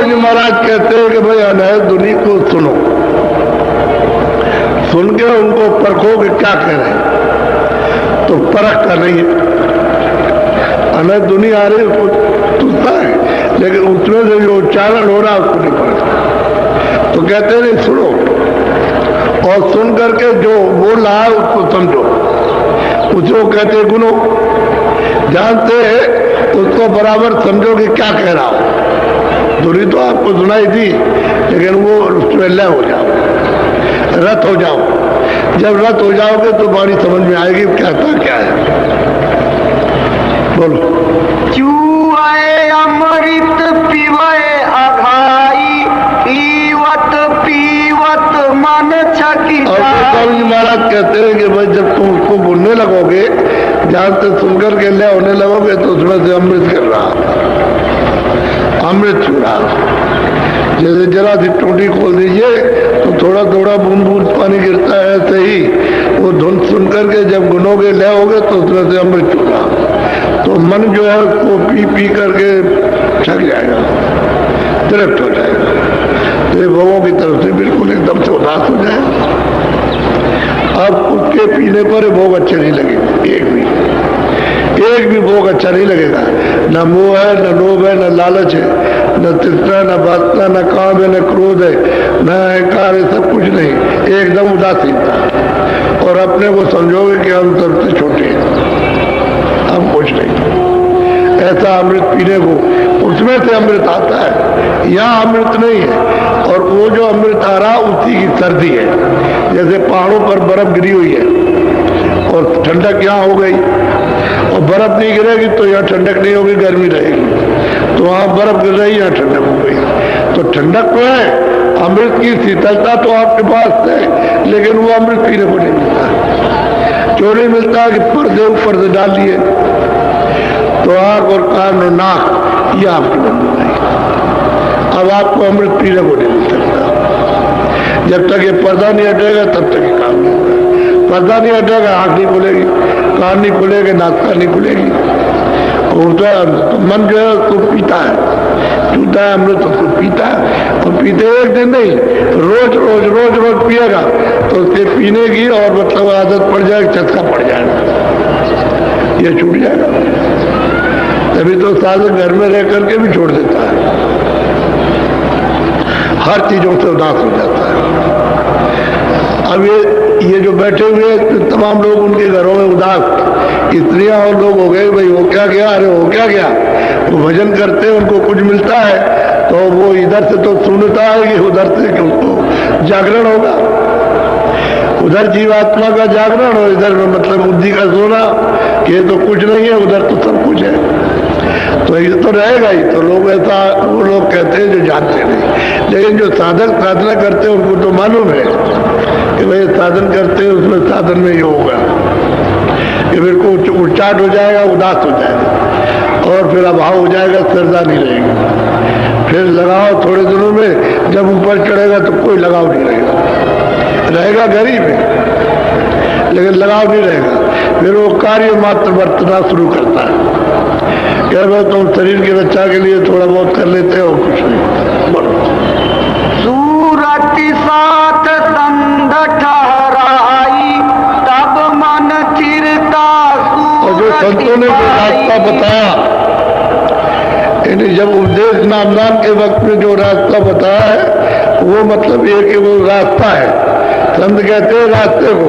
जी महाराज कहते हैं कि भाई अनहत धुनी को सुनो, सुन के उनको परखो कि क्या कह रहे हैं, तो परख का नहीं है। अनहत धुनी आ रही उसको सुनता है, लेकिन उसमें से जो उच्चारण हो रहा है उसको नहीं परखता। तो कहते नहीं, सुनो और सुन करके जो बोल रहा है उसको समझो, उसको कहते गुनो, जानते उसको बराबर समझो कि क्या कह रहा हो। धुनी तो आपको सुनाई थी, लेकिन वो उसमें लय हो जाओ, रत हो जाओ, जब रत हो जाओगे तो वाणी समझ में आएगी कहता क्या है। बोलो। चूए अमृत पीवे अघाई, पीवत पीवत मन छकी और गोस्वामी जी महाराज कहते हैं कि भाई जब तुम उसको बोलने लगोगे, ध्यान से सुनकर के ले होने लगोगे तो उसमें से अमृत गिर रहा, अमृत छू रहा। जैसे जरा सी टूटी खोल दीजिए तो थोड़ा थोड़ा बूंद बूंद पानी गिरता है, ऐसे ही वो धुन सुन करके जब गुनोगे ले होगे तो उसमें से अमृत छू रहा। तो मन जो है उसको पी पी करके थक जाएगा, तृप्त हो जाएगा। तो ये भवों की तरफ से बिल्कुल एकदम से उदास हो जाए। अब उसके पीने पर भोग अच्छे नहीं लगेंगे, एक भी भोग अच्छा नहीं लगेगा। न मोह है, न लोभ है, न लालच है, न तृष्णा, न वासना, न काम है, न क्रोध है, न अहंकार है, सब कुछ नहीं, एकदम उदासीनता। और अपने को समझोगे कि हम सबसे छोटे हैं, हम कुछ नहीं। ऐसा अमृत पीने को, उसमें से अमृत आता है, यहाँ अमृत नहीं है। और वो जो अमृत आ रहा उसी की सर्दी है। जैसे पहाड़ों पर बर्फ गिरी हुई है और ठंडक यहाँ हो गई, और बर्फ नहीं गिरेगी तो यहाँ ठंडक नहीं होगी, गर्मी रहेगी। तो वहाँ बर्फ गिर रही, यहाँ ठंडक हो गई। तो ठंडक तो है, अमृत की शीतलता तो आपके पास है, लेकिन वो अमृत पीने को नहीं मिलता। क्यों नहीं मिलता कि पर्दे ऊपर से डाल दिए तो आँख और कान और नाक ये आपकी बंद हो गई। अब आपको अमृत पीने को नहीं मिल सकता। जब तक ये पर्दा नहीं हटेगा तब तक ये काम नहीं होगा। पर्दा नहीं हटेगा, आँख नहीं खुलेगी, कान नहीं खुलेगा, नाक नहीं खुलेगी। तो मन जो है उसको पीता है, पीता है अमृत, उसको पीता है। और पीते एक दिन नहीं, रोज रोज रोज रोज पिएगा तो उसके पीने की और मतलब आदत पड़ जाएगी, चस्का पड़ जाएगा, ये छूट जाएगा। तभी तो साधक घर में रह करके भी छोड़ देता है, हर चीजों से उदास हो जाता है। अब ये जो बैठे हुए तमाम लोग उनके घरों में उदास, स्त्रियां और लोग हो गए, भाई हो क्या गया, अरे हो क्या गया। वो भजन करते हैं, उनको कुछ मिलता है तो वो इधर से तो सुनता है कि उधर से कि उसको जागरण होगा, उधर जीवात्मा का जागरण और इधर मतलब बुद्धि का सोना कि ये तो कुछ नहीं है, उधर तो सब कुछ है। तो ये तो रहेगा ही। तो लोग ऐसा, वो लोग कहते हैं जो जानते नहीं, लेकिन जो साधक साधना करते हैं उनको तो मालूम है कि भाई साधन करते हैं, उसमें साधन में ये होगा कि फिर को उच्चाट हो जाएगा, उदास हो जाएगा और फिर अभाव हो जाएगा, श्रद्धा नहीं रहेगी। फिर लगाव थोड़े दिनों में जब ऊपर चढ़ेगा तो कोई लगाव नहीं रहेगा गरीब है, लेकिन लगाव नहीं रहेगा। फिर वो कार्य मात्र बरतना शुरू करता है, क्या भाई तुम शरीर की रक्षा के लिए थोड़ा बहुत कर लेते हो, कुछ नहीं। बोलो। सूरत साथ संग ठहराई, तब मन चिरता। और जो संतों ने जो रास्ता बताया, यानी जब उपदेश नामदान के वक्त में जो रास्ता बताया है वो मतलब ये कि वो रास्ता है, संत कहते हैं रास्ते को,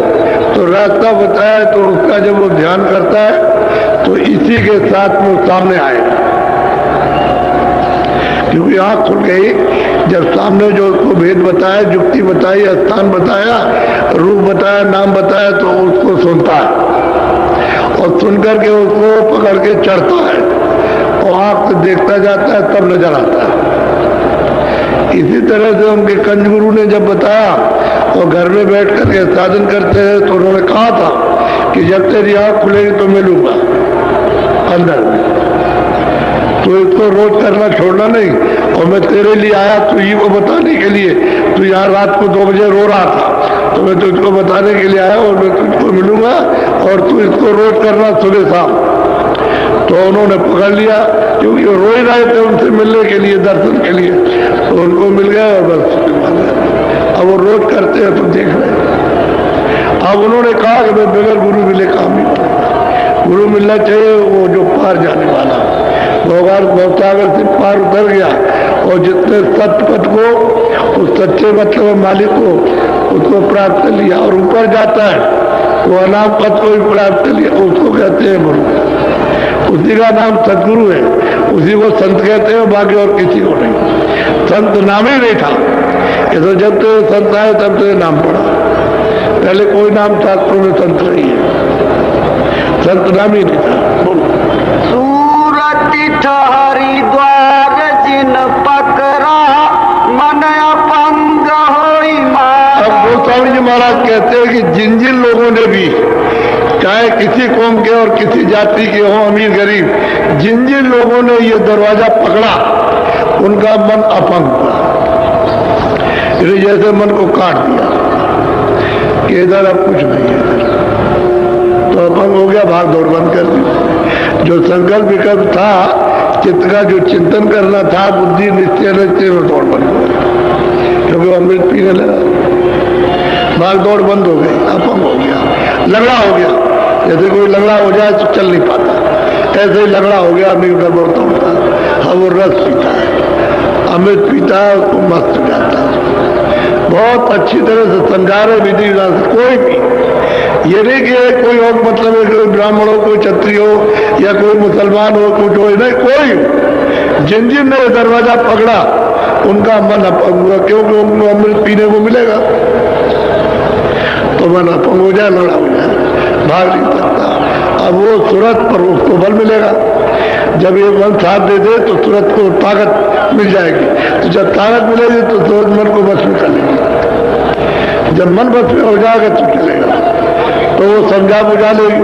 तो रास्ता बताया तो उसका जब वो ध्यान करता है तो इसी के साथ में सामने आएगा। क्योंकि आँख खुल गई जब सामने जो उसको भेद बताया, जुक्ति बताई, स्थान बताया, रूप बताया, नाम बताया, तो उसको सुनता है और सुन करके उसको पकड़ के चढ़ता है और आँख से देखता जाता है, तब नजर आता है। इसी तरह से उनके कंज गुरु ने जब बताया और घर में बैठ करके साधन करते हैं तो उन्होंने कहा था कि जब तेरी आँख खुलेगी तो मिलूंगा अंदर में, तो इसको रोज करना छोड़ना नहीं। और मैं तेरे लिए आया तुझी को बताने के लिए, तू यहाँ रात को 2 बजे रो रहा था तो मैं तुझको बताने के लिए आया और मैं तुझको मिलूंगा और तू इसको रोज करना सुबह शाम। तो उन्होंने पकड़ लिया, क्योंकि वो रो ही रहे थे उनसे मिलने के लिए, दर्शन के लिए, तो उनको मिल गया और बस। अब वो रोज करते हैं तो देख रहे। अब उन्होंने कहा कि मैं बगैर गुरु मिले काम नहीं करूँगा, गुरु मिलना चाहिए वो जो पार जाने वाला, भगवान भवसागर से पार उतर गया और जितने सत्य पथ को, उस सच्चे मतलब मालिक को, उसको प्राप्त कर लिया और ऊपर जाता है वो अनाम पथ को भी प्राप्त कर लिया, उसको कहते हैं गुरु। उसी का नाम सदगुरु है, उसी को संत कहते हैं, बाकी और किसी को नहीं। संत नाम ही नहीं था, ये तो जब तो संत आए तब तो ये नाम पड़ा, पहले कोई नाम शास्त्रों में संत नहीं है, संत नाम ही नहीं था। बोलो। सूरत हरिद्वार जिन पकड़ा मन अपंग होई मारा। अब गोस्वामी जी महाराज कहते हैं कि जिन जिन लोगों ने भी, चाहे किसी कौम के और किसी जाति के हों, अमीर गरीब, जिन जिन लोगों ने ये दरवाजा पकड़ा उनका मन अपंग हुआ, जैसे मन को काट दिया कि इधर अब कुछ नहीं है, तो अपंग हो गया, भाग दौड़ बंद कर दी। जो संकल्प विकल्प था, चित्त का जो चिंतन करना था, बुद्धि निश्चय में दौड़ बंद हो गई, क्योंकि अमृत पीने लगा, भाग दौड़ बंद हो गई, अपंग हो गया, लगड़ा हो गया। जैसे कोई लगड़ा हो जाए तो चल नहीं पाता, ऐसे ही लगड़ा हो गया, अमृत गड़बड़ता होता है, वो रस पीता है, अमृत पीता है, उसको मस्त हो जाता है। बहुत अच्छी तरह से समझा रहे विधि विधान से। कोई भी ये नहीं कि कोई और मतलब है, कोई ब्राह्मण हो, कोई क्षत्रिय हो, या कोई मुसलमान हो, कुछ हो, नहीं, कोई जिन जिन ने दरवाजा पकड़ा उनका मन अपंग हुआ, क्योंकि उनको अमृत पीने को मिलेगा, तो मन अपंग हो जाए, लड़ा हो जाए, भाग नहीं सकता। अब वो तुरंत पर उसको बल मिलेगा। जब ये मन साथ दे दे तो तुरंत को ताकत मिल जाएगी, तो जब ताकत मिलेगी तो तुरंत मन को बस में कर लेगी। जब मन बस में हो जाएगा तो चलेगा, तो वो समझा बुझा लेगी।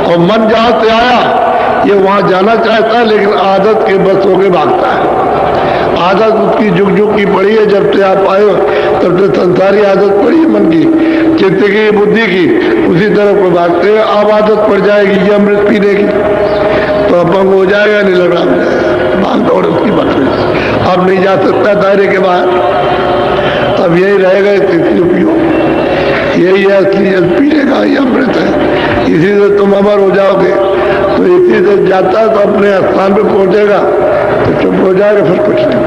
और मन जहां से आया ये वहां जाना चाहता है, लेकिन आदत के बस होके भागता है। आदत उसकी जुग जुग की पड़ी है, जब से आप आए हो तब से संसारी आदत पड़ी है मन की, चित्त की, बुद्धि की, उसी तरफ को भागते हैं। अब आदत पड़ जाएगी ये अमृत पीने की, तो अपंग हो जाएगा, नहीं लगा हो जाएगा, भाग दौड़ उसकी बस में, अब नहीं जा सकता दायरे के बाहर। अब यही रहेगा, इसलिए पियो, यही है असली जल पीने का, ये अमृत है, इसी से तुम अमर हो जाओगे। तो इसी से जाता तो अपने स्थान पे पहुंचेगा, तो चुप हो जाएगा, फिर कुछ नहीं,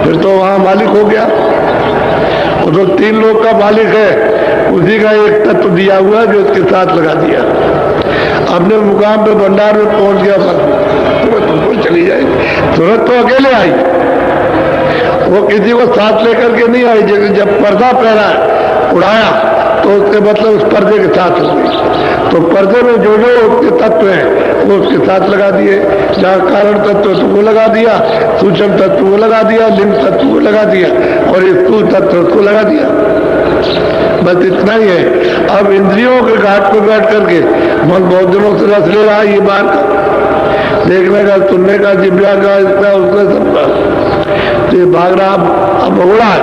फिर तो वहां मालिक हो गया। वो तो 3 लोग का मालिक है, उसी का एक तत्व दिया हुआ है जो उसके साथ लगा दिया, अपने मुकाम पे भंडार में पहुंच गया, तुरंत तुमको चली जाएगी। तुरंत तो अकेले आई, वो किसी को साथ लेकर के नहीं आई। जब पर्दा पहना उड़ाया तो उसके मतलब उस पर्दे के साथ हो गई। तो पर्दे में जो जो उसके तत्व हैं वो उसके साथ लगा दिए। जहाँ कारण तत्व तो वो लगा दिया, सूक्ष्म तत्व वो लगा दिया, लिंग तत्व वो लगा दिया, और स्थूल तत्व उसको लगा दिया। बस इतना ही है। अब इंद्रियों के घाट पर बैठ करके मन बहुत दिनों से रस ले रहा है, ये बात का देखने का, सुनने का, जिब्या का, इसका उसका सबका, तो ये भाग रहा अब भगोड़ा है,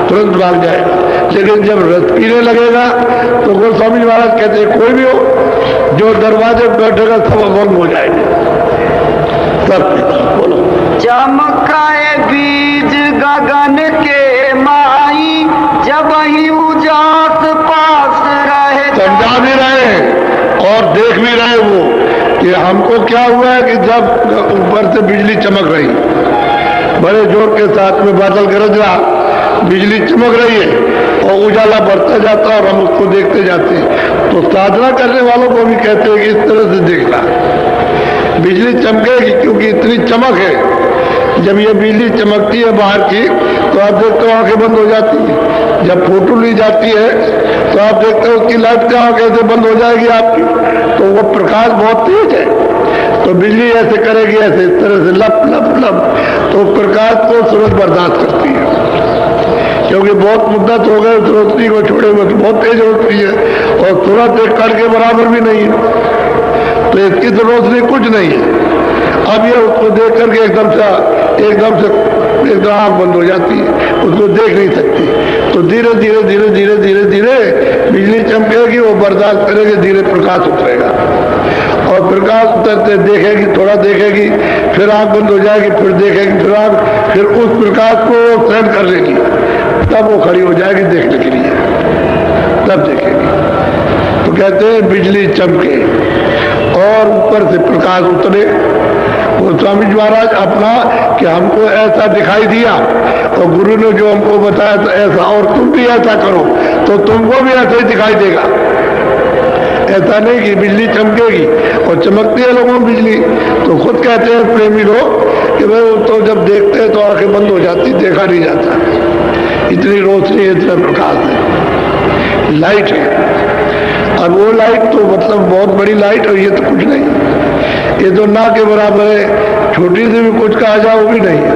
तुरंत भाग जाएगा। लेकिन जब रस पीने लगेगा तो गोस्वामी महाराज कहते हैं कोई भी हो जो दरवाजे पर बैठेगा सब अभंग हो जाएंगे, सब। बोलो। चमकाए बीज गगन के माई, जब ही उजास पास रहे। समझा भी रहे और देख भी रहे वो कि हमको क्या हुआ है कि जब ऊपर से बिजली चमक रही, बड़े जोर के साथ में बादल गरज रहा, बिजली चमक रही है और उजाला बढ़ता जाता है और हम उसको देखते जाते हैं। तो साधना करने वालों को भी कहते हैं कि इस तरह से देखना, बिजली चमकेगी क्योंकि इतनी चमक है। जब ये बिजली चमकती है बाहर की तो आप देखते हो आंखें बंद हो जाती है। जब फोटो ली जाती है तो आप देखते हो उसकी लाइट क्या कैसे बंद हो जाएगी आपकी, तो वो प्रकाश बहुत तेज है, तो बिजली ऐसे करेगी, ऐसे इस तरह से लप लप लप, तो प्रकाश को सूरज बर्दाश्त करती है। क्योंकि बहुत मुद्दत हो गए उस रोशनी को छोड़े हुए, तो बहुत तेज रोशनी है और सूरज एक कण के बराबर भी नहीं है, तो इसकी तो रोशनी कुछ नहीं है। अब ये उसको देख करके एकदम आंख बंद हो जाती है, उसको देख नहीं सकती। तो धीरे धीरे धीरे धीरे धीरे धीरे बिजली चमकेगी, वो बर्दाश्त करेगी, धीरे प्रकाश उतरेगा और प्रकाश उतरते देखेगी, थोड़ा देखेगी, फिर आंख बंद हो जाएगी, फिर देखेगी, फिर उस प्रकाश को सहन कर लेगी, तब वो खड़ी हो जाएगी देखने के लिए, तब देखेगी। तो कहते हैं बिजली चमके और ऊपर से प्रकाश उतरे। वो स्वामी जी महाराज अपना कि हमको ऐसा दिखाई दिया और गुरु ने जो हमको बताया था ऐसा, और तुम भी ऐसा करो तो तुमको भी ऐसा ही दिखाई देगा। ऐसा नहीं कि बिजली चमकेगी और चमकती है लोगों में बिजली, तो खुद कहते हैं प्रेमी लोग कि भाई तो जब देखते हैं तो आंखें बंद हो जाती, देखा नहीं जाता, इतनी रोशनी है, इतना प्रकाश है। लाइट है। अब वो लाइट तो मतलब बहुत बड़ी लाइट, और ये तो कुछ नहीं, ये तो ना के बराबर है। छोटी से भी कुछ कहा जाए वो भी नहीं है।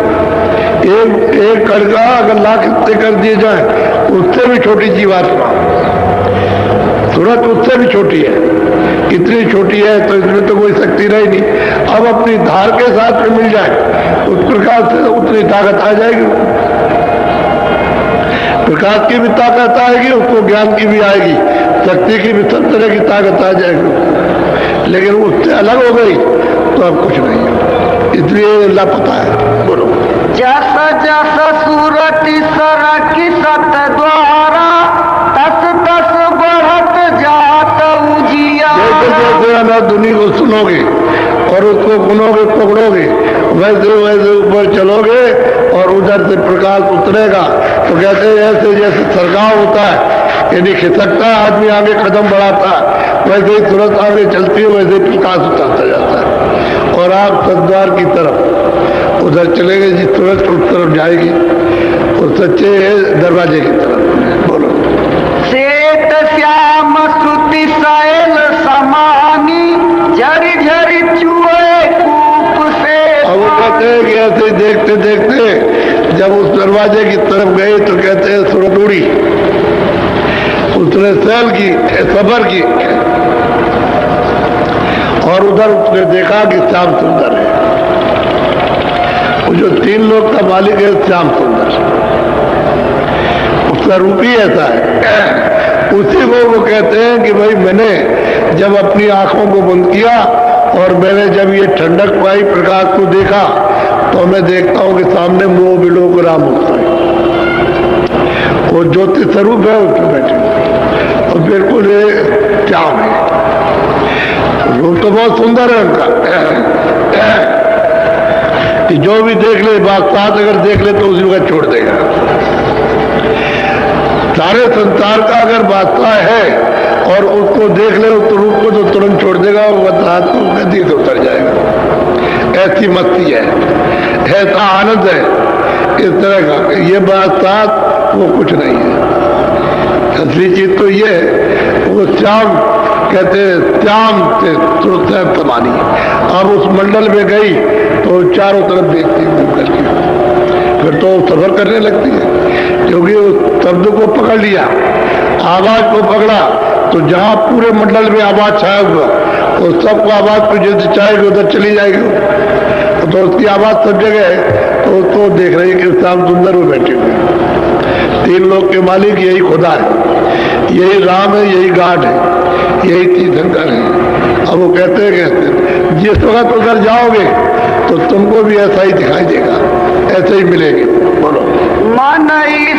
एक कड़का अगर लाख हिस्से कर दिए जाए, उससे भी छोटी जीवात्मा सूरत उससे भी छोटी है। इतनी छोटी है तो इसमें तो कोई शक्ति रही नहीं। अब अपनी धार के साथ में मिल जाए उस प्रकाश से उतनी ताकत आ जाएगी। प्रकाश की भी ताकत आएगी, उसको ज्ञान की भी आएगी, शक्ति की भी सब तरह की ताकत आ जाएगी। लेकिन उससे अलग हो गई तो अब कुछ नहीं है, इसलिए लापता है। बोलो। जस जस सूरत सरक सत द्वारा तस तस बढ़त जात उजिया। जैसे जैसे अनाथ दुनिया को सुनोगे और उसको गुनोगे पकड़ोगे, वैसे वैसे ऊपर चलोगे और उधर से प्रकाश उतरेगा। तो कहते हैं ऐसे जैसे सरगाव होता है, यदि खिसकता है आदमी आगे कदम बढ़ाता है, वैसे ही सूरत आगे चलती है, वैसे ही प्रकाश उतरता जाता है। और आप सद्वार की तरफ उधर चलेंगे, जिस सूरत उस तरफ जाएगी, और सच्चे दरवाजे की तरफ। बोलो। श्वेत श्याम श्रुति शैल समानी झरी झरी चुए कूप से। अब वो कहते हैं कि ऐसे देखते देखते जब उस दरवाजे की तरफ गए तो कहते हैं सूरत उड़ी, उसने सैल की, सबर की, और उधर उसने देखा कि श्याम सुंदर है। वो जो 3 लोग का मालिक है श्याम सुंदर, उसका रूप ही ऐसा है। उसी को वो कहते हैं कि भाई मैंने जब अपनी आंखों को बंद किया और मैंने जब ये ठंडक पाई, प्रकाश को देखा, तो मैं देखता हूं कि सामने मोह बिलोक राम होता है। वो ज्योति स्वरूप है उसमें बैठे, और बिल्कुल श्याम है। रूप तो बहुत सुंदर है उनका, कि जो भी देख ले, बात अगर देख ले तो उसी को छोड़ देगा। सारे संसार का अगर बादशाह है और उसको देख ले उस रूप को, तो तुरंत छोड़ देगा, वो रात को गद्दी से उतर जाएगा। ऐसी मस्ती है, ऐसा आनंद है इस तरह का। ये बादशाह वो कुछ नहीं है। असली चीज तो ये है, वो श्याम कहते हैं, श्याम से तुरंत समानी। अब उस मंडल में गई तो चारों तरफ देखती घूम करके, फिर तो सफर करने लगती है, क्योंकि उस शब्द को पकड़ लिया, आवाज को पकड़ा, तो जहां पूरे मंडल में आवाज छाया हुआ, तो सबको आवाज पे जैसे चाहेगी उधर चली जाएगी। तो उसकी आवाज सब जगह है, तो उसको देख रही है कि श्याम सुंदर में बैठे हुए। 3 लोग के मालिक यही खुदा है, यही राम है, यही गाड है, यही तीर्थंकर है। अब वो कहते हैं जिस वक्त उधर जाओगे तो तुमको भी ऐसा ही दिखाई देगा, ऐसे ही मिलेंगे। बोलो। मन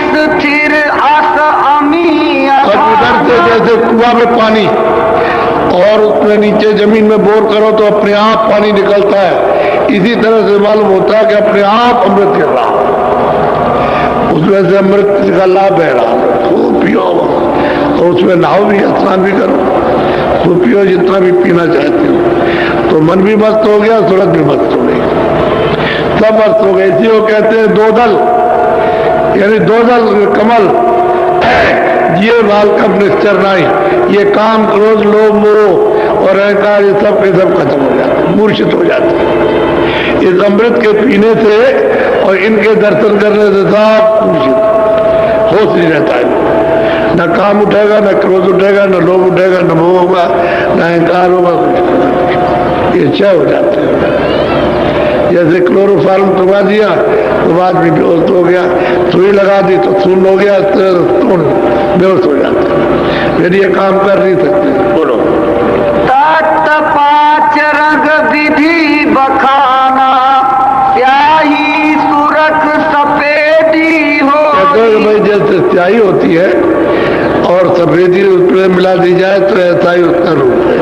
स्थिर आस अमी। और उधर से जैसे कुआं में पानी, और उसमें नीचे जमीन में बोर करो तो अपने आप पानी निकलता है, इसी तरह से मालूम होता है कि अपने आप अमृत गिर रहा, उसमें से अमृत का लाभ बह रहा। खूब पियो, और उसमें नहाओ भी, स्नान भी करो, खूब पियो जितना भी पीना चाहते हो। तो मन भी मस्त हो गया, सूरत भी मस्त हो गई, सब मस्त हो गए। इसी को कहते हैं 2 दल, यानी 2 दल कमल, ये बाल कब निश्चर नहीं, ये काम, क्रोध, लोभ, मोह और अहंकार, ये सब के सब खत्म हो जाते, मूर्छित हो जाते इस अमृत के पीने से, और इनके दर्शन करने से सब मूर्छित, होश नहीं रहता है। न काम उठेगा, न क्रोध उठेगा, न लोभ उठेगा, न मोह होगा, न अहंकार होगा, कुछ ये क्षय हो जाते हैं। जैसे क्लोरोफार्म दबा दिया तो आदमी बेहोश हो गया, सुई लगा दी तो सुन हो गया, बेहोश हो जाते हैं, फिर ये काम कर नहीं सकते। बोलो। तत् 5 रंग विधि बखाना, स्याही सुरख सफेदी हो। भाई जैसे स्याही होती है और सफेदी उसमें मिला दी जाए तो ऐसा ही उसका रूप है।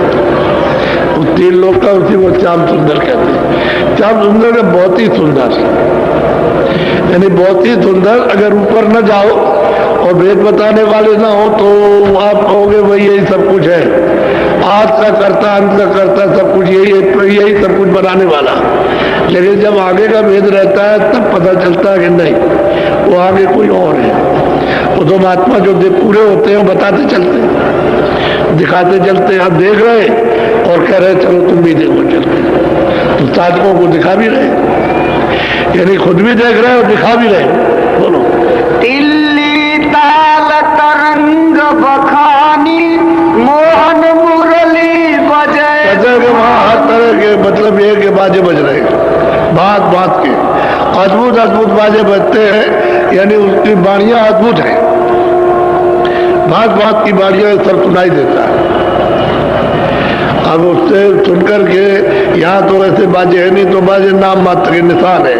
उस 3 लोग का उसी को श्याम सुंदर कहते हैं। श्याम सुंदर का बहुत ही सुंदर, यानी बहुत ही सुंदर। अगर ऊपर न जाओ और भेद बताने वाले ना हो तो आप कहोगे भाई यही सब कुछ है, आज का करता, अंत का करता, सब कुछ यही है, यही सब कुछ बनाने वाला। लेकिन जब आगे का भेद रहता है तब पता चलता है कि नहीं, वो आगे कोई और है। वो तो महात्मा जो पूरे होते हैं बताते चलते हैं, दिखाते चलते हैं। आप देख रहे और कह रहे चलो तुम भी देखो चलते, तो साधकों को दिखा भी रहे, यानी खुद भी देख रहे और दिखा भी रहे। बोलो। तिल्ली ताल तरंग बखानी मोहन मुरली बजे। वहाँ हर तरह के, मतलब ये कि बाजे बज रहे, बात बात के अद्भुत अद्भुत बाजे बजते हैं, यानी उसकी बाणियां अद्भुत है, बात बात की बाणियां सब सुनाई देता है। अब उससे सुनकर के यहाँ तो ऐसे बाजे है नहीं, तो बाजे नाम मात्र के निशान है।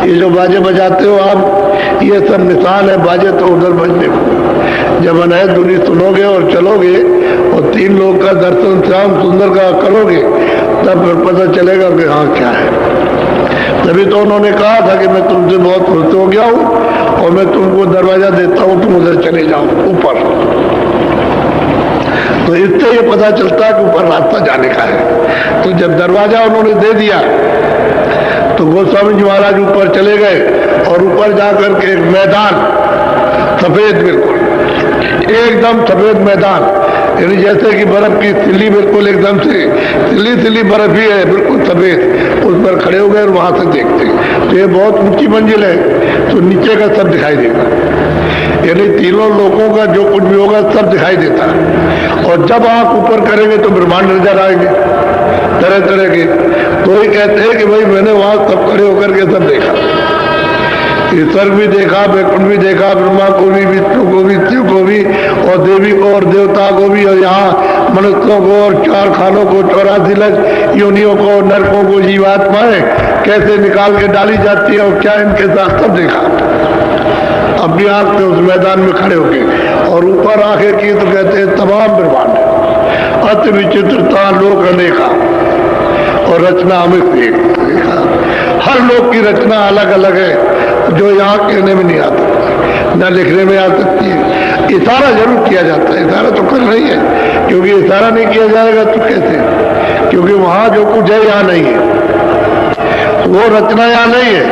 ये जो बाजे बजाते हो आप, ये सब निशान है, बाजे तो उधर बजने को। जब अनहद धुनी सुनोगे और चलोगे और 3 लोग का दर्शन श्याम सुंदर का करोगे, तब फिर पता चलेगा कि हाँ क्या है। तभी तो उन्होंने कहा था कि मैं तुमसे बहुत खुश हो गया हूँ और मैं तुमको दरवाजा देता हूँ, तुम उधर चले जाओ ऊपर। तो इससे ये पता चलता है कि ऊपर रास्ता जाने का है। तो जब दरवाजा उन्होंने दे दिया तो गोस्वामी जी महाराज ऊपर चले गए और ऊपर जाकर के एक मैदान, सफेद, बिल्कुल एकदम सफेद मैदान, यानी जैसे कि बर्फ की सिल्ली, बिल्कुल एकदम से सिल्ली सिल्ली बर्फ ही है, बिल्कुल सफेद। उस पर खड़े हो गए और वहां से देखते। तो ये बहुत ऊंची मंजिल है, तो नीचे का सब दिखाई देगा, यानी तीनों लोगों का जो कुछ भी होगा सब दिखाई देता है। और जब आप ऊपर करेंगे तो ब्रह्मांड नजर आएंगे तरह तरह के। तो ही कहते हैं कि भाई मैंने वहां सब खड़े होकर के सब देखा, ईश्वर भी देखा, वैकुंठ भी देखा, ब्रह्मा को भी, विष्णु को भी, शिव को भी, और देवी को और देवता को भी, और यहाँ मनुष्यों को और 4 खानों को, 84 लाख योनियों को, नरकों को, जीवात्माएं कैसे निकाल के डाली जाती है और क्या इनके साथ सब देखा अपनी आंख से उस मैदान में खड़े होके। और ऊपर आंखें की तो कहते हैं तमाम ब्रह्मांड, अति विचित्रता लोक अनेका और रचना हमें देखा। हर लोक की रचना अलग अलग है, जो यहाँ कहने में नहीं आता, न लिखने में आ सकती है। इशारा जरूर किया जाता है, इशारा तो कर रही है, क्योंकि इशारा नहीं किया जाएगा तो कैसे, क्योंकि वहां जो कुछ है यहाँ नहीं है, वो रचना यहाँ नहीं है,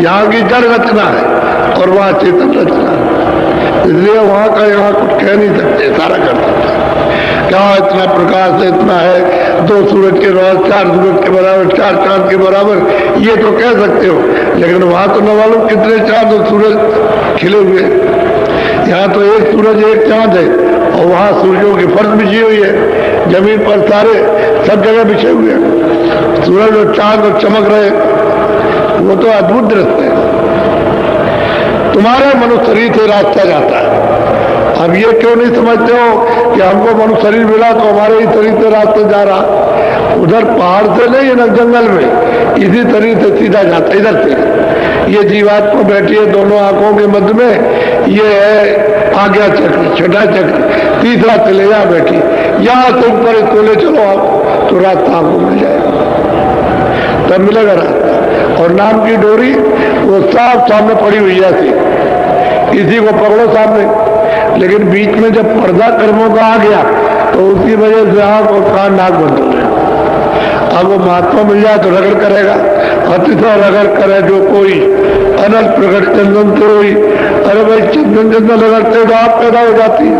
यहाँ की जड़ रचना है और वहां चेतन रचना है। इसलिए वहां का यहाँ कुछ कह नहीं सकते, इशारा कर सकते क्या इतना प्रकाश है, इतना है, 2 सूरज के बराबर, 4 सूरज के बराबर, 4 चांद के बराबर, ये तो कह सकते हो। लेकिन वहां तो न मालूम कितने चांद और सूरज खिले हुए। यहाँ तो एक सूरज एक चांद है और वहां सूरजों की फर्श बिछी हुई है, जमीन पर सारे सब जगह बिछे हुए हैं, सूरज और चांद और चमक रहे, वो तो अद्भुत दृश्य है। तुम्हारे मनुष्य शरीर से रास्ता जाता है। अब ये क्यों नहीं समझते हो कि हमको मनुष्य शरीर मिला तो हमारे ही शरीर से रास्ता जा रहा, उधर पहाड़ से नहीं है ना, जंगल में इसी शरीर से सीधा जाता, इधर से। ये जीवात्मा बैठी है दोनों आंखों के मध्य में, ये है आज्ञा चक्र, छठा चक्र, तीसरा चले यहाँ बैठी, यहाँ से ऊपर इसको ले चलो आप तो रास्ता आपको मिल जाएगा, तब मिलेगा रास्ता। और नाम की डोरी वो साफ सामने पड़ी हुई है, इसी को पकड़ो सामने। लेकिन बीच में जब पर्दा कर्मों का आ गया तो उसकी वजह से आंख और कान नाक बंद हो गए। अब वो महात्मा मिल जाए तो रगड़ करेगा, अतिशय रगड़ करे जो कोई अनल प्रकट चंदन से हुई। अरे भाई चंदन चंदन रगड़ते तो आप पैदा हो जाती है।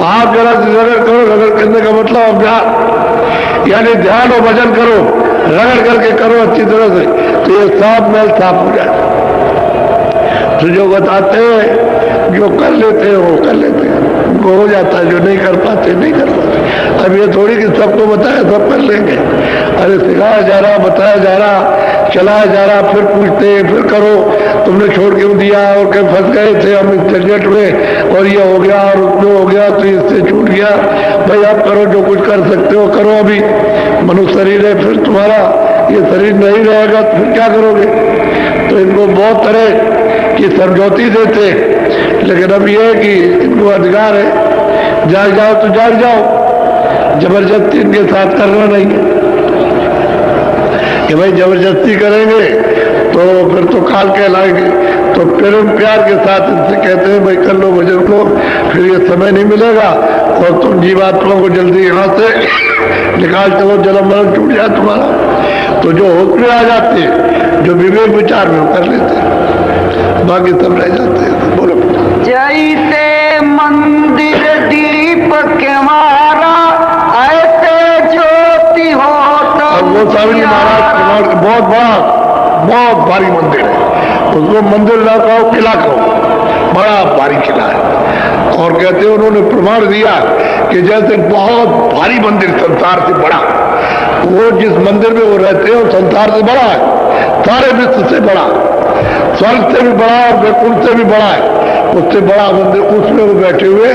आप जरा रगड़ करो, रगड़ करने का मतलब अभ्यास, यानी ध्यान और भजन करो, रगड़ करके करो अच्छी तरह से, तो ये साफ मैल साफ हो जाए। तो जो बताते हैं, जो कर लेते हैं वो कर लेते हैं, उनको हो जाता है, जो नहीं कर पाते नहीं कर पाते। अब ये थोड़ी कि सबको बताया सब कर लेंगे। अरे सिखाया जा रहा, बताया जा रहा, चलाया जा रहा, फिर पूछते हैं, फिर करो, तुमने छोड़ क्यों दिया, और कहीं फंस गए थे हम इस झंझट में, और ये हो गया और उसमें हो गया तो इससे छूट गया। भाई आप करो, जो कुछ कर सकते हो करो। अभी मनुष्य शरीर है, फिर तुम्हारा ये शरीर नहीं रहेगा तो फिर क्या करोगे। तो इनको बहुत तरह की समझौती देते, लेकिन अब यह है कि इनको अधिकार है, जाग जाओ तो जाग जाओ, जबरदस्ती इनके साथ करना नहीं है कि भाई जबरदस्ती करेंगे तो फिर तो काल कहलाएंगे। तो प्रेम प्यार के साथ इनसे कहते हैं भाई कर लो भजन को, फिर ये समय नहीं मिलेगा और तुम जीवात्मा को जल्दी यहाँ से निकाल चलो, जन्म मरण टूट जाए तुम्हारा। तो जो होश में आ जाते हैं, जो विवेक विचार में कर लेते हैं, बाकी सब रह जाते हैं। बोलो। जैसे मंदिर दीप के मारा ऐसे ज्योति हो तो और वो स्वामी महाराज प्रमाण के बहुत भारी मंदिर है। उसको मंदिर ना कहो, किला कहो, बड़ा भारी किला है। और कहते हैं उन्होंने प्रमाण दिया कि जैसे बहुत भारी मंदिर संसार से बड़ा, वो जिस मंदिर में वो रहते हैं वो संसार से बड़ा है, सारे विश्व से बड़ा, स्वर्ग से भी बड़ा और वैकुंठ से भी बड़ा है। उससे बड़ा मंदिर, उसमें वो बैठे हुए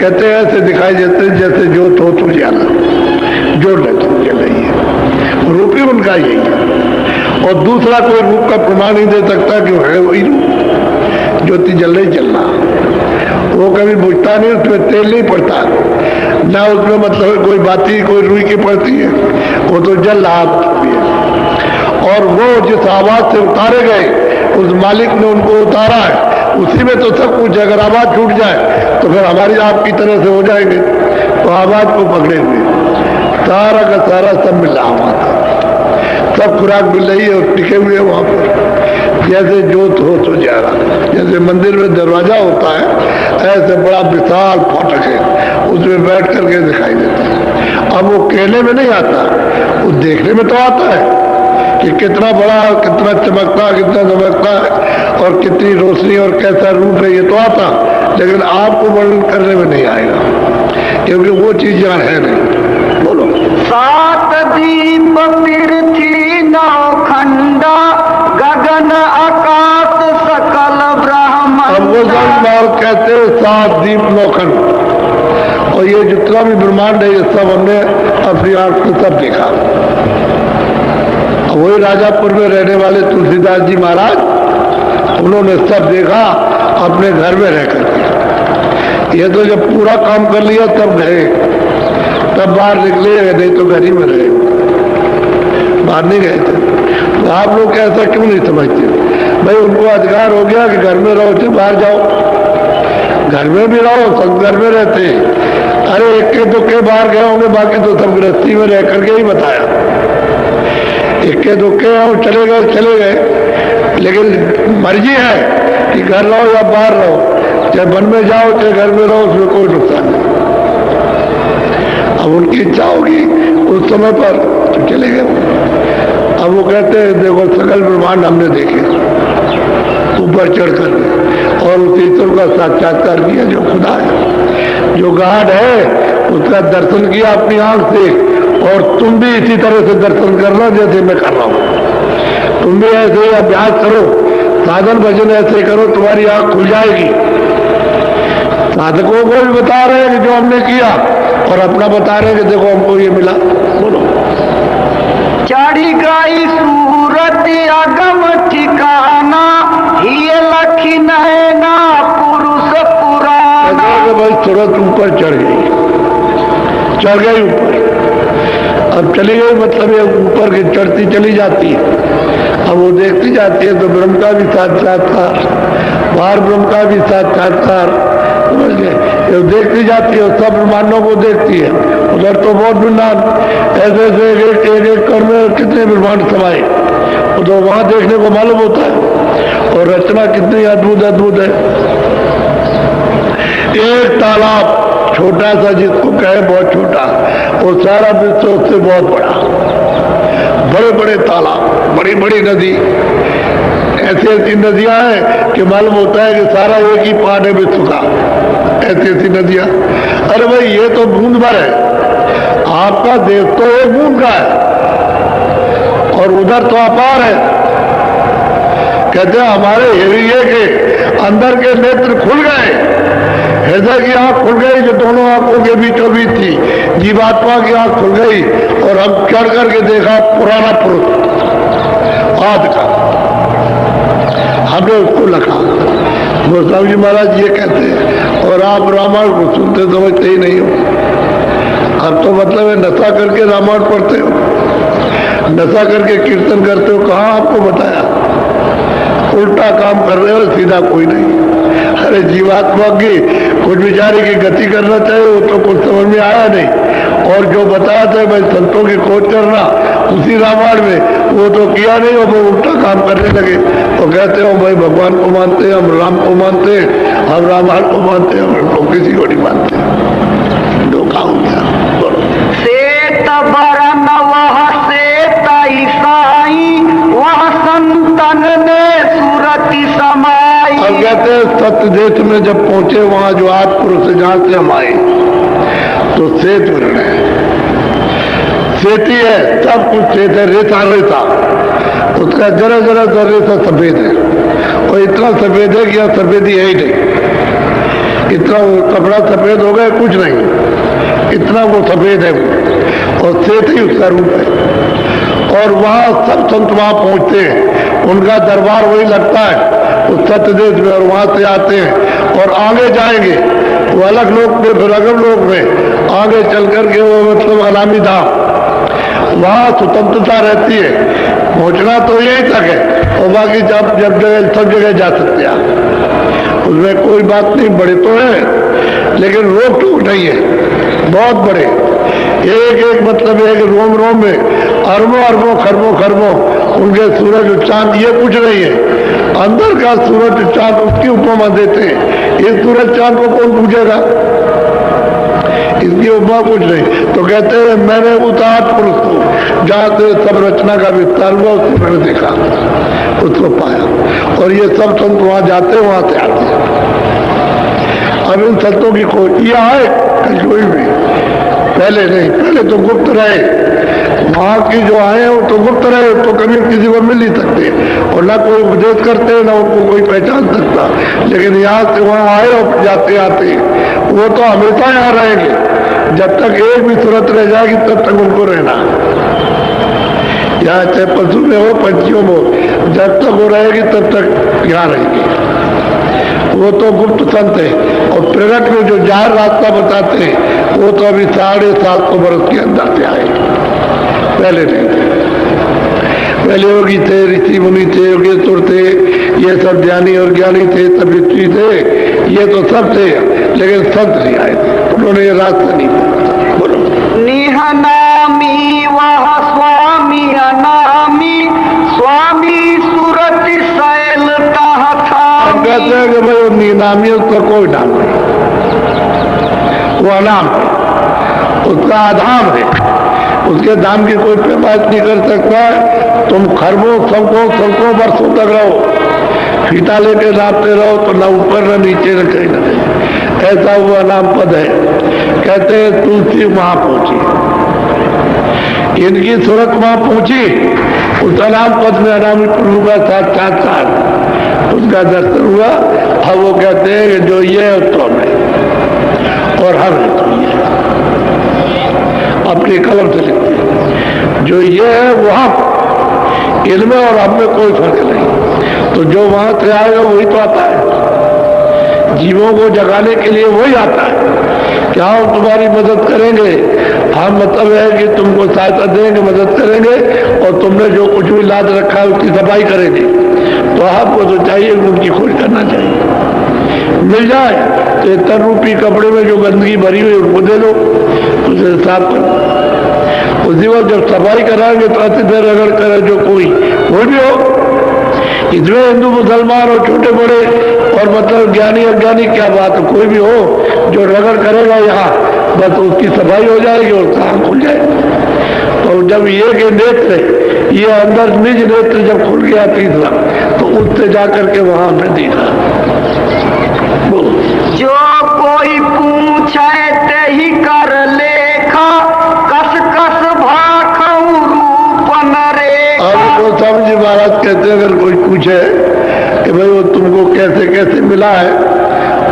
कहते हैं ऐसे दिखाई देते हैं जैसे ज्योत हो तो उजाला, जो जल रही है। रूप ही उनका यही है और दूसरा कोई रूप का प्रमाण नहीं दे सकता कि है वही रूप, ज्योति जल रही चलना। वो कभी बुझता नहीं, उसमें तेल नहीं पड़ता ना, उसमें मतलब कोई बाती कोई रुई की पड़ती है, वो तो जल रहा है। और वो जिस आवाज से उतारे गए उस मालिक ने उनको उतारा है, उसी में तो सब कुछ। अगर आवाज छूट जाए तो फिर हमारी आपकी तरह से हो जाएंगे, तो आवाज को पकड़े हुए सारा का सारा सब मिल रहा वहां था, सब खुराक मिल रही है और टिके हुए वहां पर। जैसे जोत हो तो जा रहा, जैसे मंदिर में दरवाजा होता है ऐसे बड़ा विशाल फाटक है, उसमें बैठ करके दिखाई देता है। अब वो कहने में नहीं आता, वो देखने में तो आता है कि कितना बड़ा, कितना चमकता, कितना चमकता है और कितनी रोशनी और कैसा रूप है, ये तो आता, लेकिन आपको वर्णन करने में नहीं आएगा क्योंकि वो चीज यहाँ है नहीं। बोलो। सात दीप पृथ्वी नौखंडा गगन आकाश सकल ब्रह्मांड। अब वो सब कहते हैं 7 दीप नौखंड, और ये जितना भी ब्रह्मांड है ये सब हमने अपनी आंख से सब देखा। वही राजापुर में रहने वाले तुलसीदास जी महाराज, उन्होंने सब देखा अपने घर में रह करके। ये तो जब पूरा काम कर लिया तब गए, तब बाहर निकले, नहीं तो घर ही में रहे, बाहर नहीं गए थे। तो आप लोग ऐसा क्यों नहीं समझते? भाई उनको अधिकार हो गया कि घर में रहो, से बाहर जाओ, घर में भी रहो, सब घर में रहते हैं। अरे इक्के दुक्के बाहर गए होंगे, बाकी तो सब गृहस्थी में रह करके ही बताया। इक्के दुक्के और चले गए, लेकिन मर्जी है कि घर रहो या बाहर रहो, चाहे वन में जाओ चाहे घर में रहो, उसमें कोई नुकसान नहीं। अब उनकी इच्छा होगी उस समय पर तो चले गए। अब वो कहते हैं देखो सकल ब्रह्मांड हमने देखे ऊपर चढ़कर, और उस ईश्वर का साक्षात्कार किया जो खुदा है, जो गॉड है, उसका दर्शन किया अपनी आंख से। और तुम भी इसी तरह से दर्शन करना जैसे मैं कर रहा हूं। तुम भी ऐसे ही अभ्यास करो, साधन भजन ऐसे करो, तुम्हारी आंख खुल जाएगी। साधकों को भी बता रहे हैं कि जो हमने किया, और अपना बता रहे हैं कि देखो हमको ये मिला। बोलो। चढ़ी गई सूरत अगम ठिकाना, ये लखी नैना पुरुष पुराना। भाई सूरत ऊपर चढ़ गई ऊपर, अब चली गई मतलब ये ऊपर की चढ़ती चली जाती है। अब वो देखती जाती है तो ब्रह्म का भी साक्षात्कार, बाहर ब्रह्म का भी साक्षात्कार, समझ गए? ये देखती जाती है, सब ब्रह्मांडों को देखती है। उधर तो बहुत ब्रह्मांड ऐसे एक एक कर में कितने ब्रह्मांड समाये, तो वहां देखने को मालूम होता है। और रचना कितनी अद्भुत है। एक तालाब छोटा सा, जिसको कहे बहुत छोटा, वो सारा विश्व उससे बहुत बड़ा। बड़े बड़े तालाब, बड़ी बड़ी नदी, ऐसी ऐसी नदियां हैं कि मालूम होता है कि सारा एक ही पान है विश्व का। ऐसी ऐसी नदियां, अरे भाई ये तो बूंद भर है, आपका देश तो एक बूंद का है और उधर तो अपार है। कहते हैं हमारे हृदय के अंदर के नेत्र खुल गए, हृदय की आंख खुल गई जो दोनों आंखों के बीचों बीच थी, जीवात्मा की आंख खुल गई और हम चढ़ करके देखा पुराना पुरुष आदि का, हमने उसको लिखा। गोस्वामी जी महाराज ये कहते हैं, और आप रामायण को सुनते समझते ही नहीं हो। अब तो मतलब है नशा करके रामायण पढ़ते हो, नशा करके कीर्तन करते हो। कहाँ आपको बताया? उल्टा काम कर रहे हो, सीधा कोई नहीं। अरे जीवात्मा की कुछ बेचारे की गति करना चाहिए, वो तो कुछ समझ में आया नहीं, और जो बताया था भाई संतों की खोज करना उसी रामायण में, वो तो किया नहीं, वो उल्टा काम करने लगे। तो कहते हो भाई भगवान को मानते हैं, हम राम को मानते हैं, हम रामायण को मानते हैं, हम लोग किसी को नहीं मानते। धोखा हो गया। सेत बरन वह सेत ईसाई, वह संतन ने सूरति समाई। अब कहते हैं सत्य देश में जब पहुंचे वहां जो आज पुरुष जहां से हम आए तो सेत वर्ण है, सेती है, सब कुछ सेत है, रेता रेता, उसका जरा जरा सा रेता सफेद है और इतना सफेद है कि यहाँ सफेदी है ही नहीं, इतना वो कपड़ा सफेद हो गया कुछ नहीं, इतना वो सफेद है वो, और सेत ही उसका रूप है। और वहाँ सब संत वहाँ पहुँचते हैं, उनका दरबार वही लगता है उस सत्य देश में, और वहाँ से आते हैं और आगे जाएंगे वो अलग लोक में, फिर अगम लोक में आगे चल करके वो मतलब अनामी धाम, वहाँ स्वतंत्रता रहती है, पहुँचना तो यहीं तक है और बाकी जब जगह सब जगह जा सकते हैं आप, उसमें कोई बात नहीं। बड़े तो है लेकिन रोक टोक नहीं है, बहुत बड़े, एक एक मतलब एक रोम रोम में अरबों अरबों खरबों खरबों उनके सूरज चांद, ये कुछ नहीं है, अंदर का सूरज चांद उसकी उपमा देते हैं। इस सूरज चांद को कौन पूछेगा, इसकी उपमा कुछ नहीं। तो कहते हैं मैंने उतार पुरुष को जहाँ से सब रचना का विस्तार हुआ उसको मैंने देखा, उसको पाया, और ये सब संत वहां जाते वहां से आते हैं। अब इन संतों की खोज ये आए कलयुग में, पहले नहीं, पहले तो गुप्त रहे, वहां की जो आए हैं वो तो गुप्त रहे, तो कभी किसी को मिल नहीं सकते और ना कोई उपदेश करते ना उनको कोई पहचान सकता। लेकिन यहाँ से वहां आए और जाते आते वो तो हमेशा यहाँ रहेंगे, जब तक एक भी सूरत रह जाएगी तब तक उनको रहना, यहाँ चाहे पशु में हो पंछियों में हो, जब तक वो रहेगी तब तक यहाँ रहेगी। वो तो गुप्त संत है, और प्रगट में जो जाहिर रास्ता बताते हैं वो तो अभी 750 वर्ष के अंदर से आए, पहले नहीं थे। पहले योगी थे, ऋषि मुनि थे, योगेश्वर थे, ये सब ज्ञानी और ज्ञानी थे, सब ऋषि थे, ये तो सब थे, लेकिन संत नहीं आए थे, उन्होंने ये रास्ता नहीं पता। बोलो निहनामी वह स्वामी अनामी, स्वामी सूरति शैल तह था। कहते हैं कि भाई वो निनामी, उसका कोई नाम नहीं, वो अनाम है, उसका आधाम है, उसके दाम की कोई पैमाइश नहीं कर सकता। तुम खरबों सबको वर्षों तक रहो, फीता लेके नापते रहो तो ना ऊपर ना नीचे न कहीं ना कहीं, ऐसा हुआ नाम पद है। कहते हैं तुलसी वहां पहुंची, इनकी सूरत वहां पहुंची, उस अनाम पद में अनामी प्रभु का साक्षात्कार, उसका दर्शन हुआ। अब वो कहते हैं कि जो ये है तो मैं, और हम है तो ये, अपनी कलम से लिखते हैं, जो ये है वो हम, इनमें और हम में कोई फर्क नहीं। तो जो वहां से आएगा वही तो आता है, जीवों को जगाने के लिए वही आता है। क्या हम तुम्हारी मदद करेंगे, हम मतलब है कि तुमको सहायता देंगे, मदद करेंगे, और तुमने जो कुछ भी लाद रखा है उसकी सफाई करेंगे। तो आपको तो चाहिए उनकी खोज करना चाहिए, मिल जाए तो एक तन रूपी कपड़े में जो गंदगी भरी हुई उनको दे दो, उसे साफ कर। उसी वक्त जब सफाई कराएंगे तो अति देर रगड़ करे जो कोई भी हो, इसमें हिंदू मुसलमान और छोटे बड़े और मतलब ज्ञानी अज्ञानी क्या बात है, कोई भी हो जो रगड़ करेगा यहाँ बस उसकी सफाई हो जाएगी और काम खुल जाएगा। तो जब ये के नेत्र, ये अंदर निज नेत्र जब खुल गया तीसरा, तो उससे जाकर के वहां हमने देखा। जो कोई पूछे ते ही कर लेखा, कस कस भाखऊ रूप नरेखा। अब तो समझ महाराज कहते हैं, अगर कोई पूछे कि भाई वो तुमको कैसे कैसे मिला है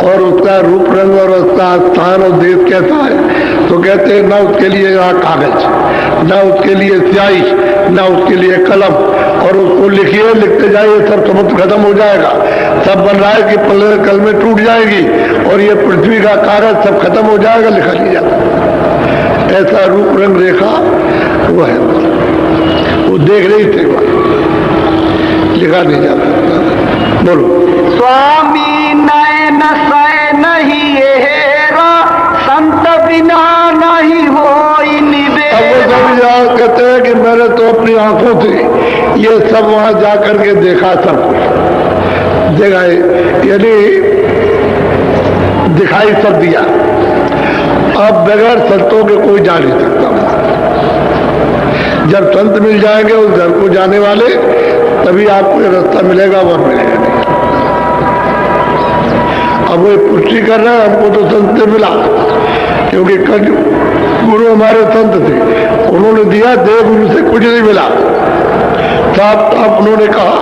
और उसका रूप रंग और उसका स्थान और देश कैसा है, तो कहते हैं ना उसके लिए यहाँ कागज, ना उसके लिए स्याही, ना उसके लिए कलम, और उसको लिखिए, लिखते जाइए, सब समझ खत्म हो जाएगा। सब बन रहा है कि पल्ले कल में टूट जाएगी और ये पृथ्वी का कागज सब खत्म हो जाएगा, लिखा नहीं जाता। ऐसा रूप रंग रेखा वो है, वो देख रही थे, लिखा नहीं जाता। बोलो स्वामी नयन सै नहीं हेरा, संत बिना नहीं होई अपनी आंखों से ये सब वहां जाकर के देखा, सब कुछ देखा, यानी दिखाई सब दिया। अब बगैर संतों के कोई जा नहीं सकता। जब संत मिल जाएंगे उस घर को जाने वाले, तभी आपको ये रास्ता मिलेगा, वह मिलेगा नहीं। अब वो पुष्टि कर रहा है, हमको तो संत से मिला, क्योंकि कल गुरु हमारे संत थे, उन्होंने दिया, देव गुरु से कुछ नहीं मिला। साफ साफ उन्होंने कहा,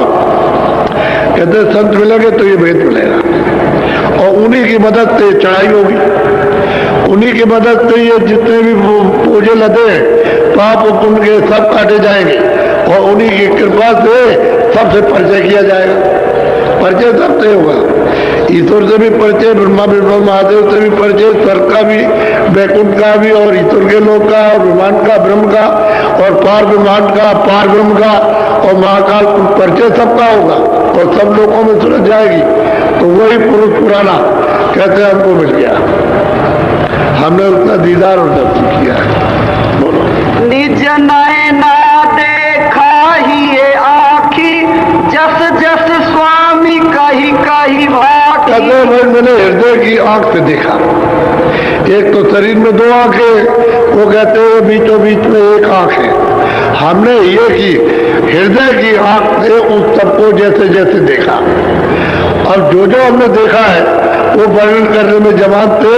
कहते संत मिलेंगे तो ये भेद मिलेगा, और उन्हीं की मदद से चढ़ाई होगी, उन्हीं की मदद से ये जितने भी पूजे लदे पाप और पुण्य के सब काटे जाएंगे, और उन्हीं की कृपा से सबसे परिचय किया जाएगा। परिचय सबसे होगा, ईश्वर से भी परिचय, ब्रह्मा विष्णु महादेव से भी परिचय, स्वर्ग का भी, वैकुंठ का भी, और ईश्वर के लोक का, और ब्रह्मांड का, ब्रह्म का, और पार ब्रह्मांड का, पार ब्रह्म का, और महाकाल परिचय सबका होगा, और सब लोगों में सुलझ जाएगी। तो वही पुरुष पुराना कहते हैं हमको मिल गया, हमने उसका दीदार और दर्शन किया है। बोलो। निज नैना देखा ही ये आखी, जस जस स्वामी कही कही भाखी। कहते हैं भाई मैंने हृदय की आंख से देखा। एक तो शरीर में दो आंखें, वो कहते हैं बीचों बीच में एक आंख है। हमने ये की हृदय की आंख से उस सबको जैसे जैसे देखा, और जो जो हमने देखा है वो वर्णन करने में जमात थे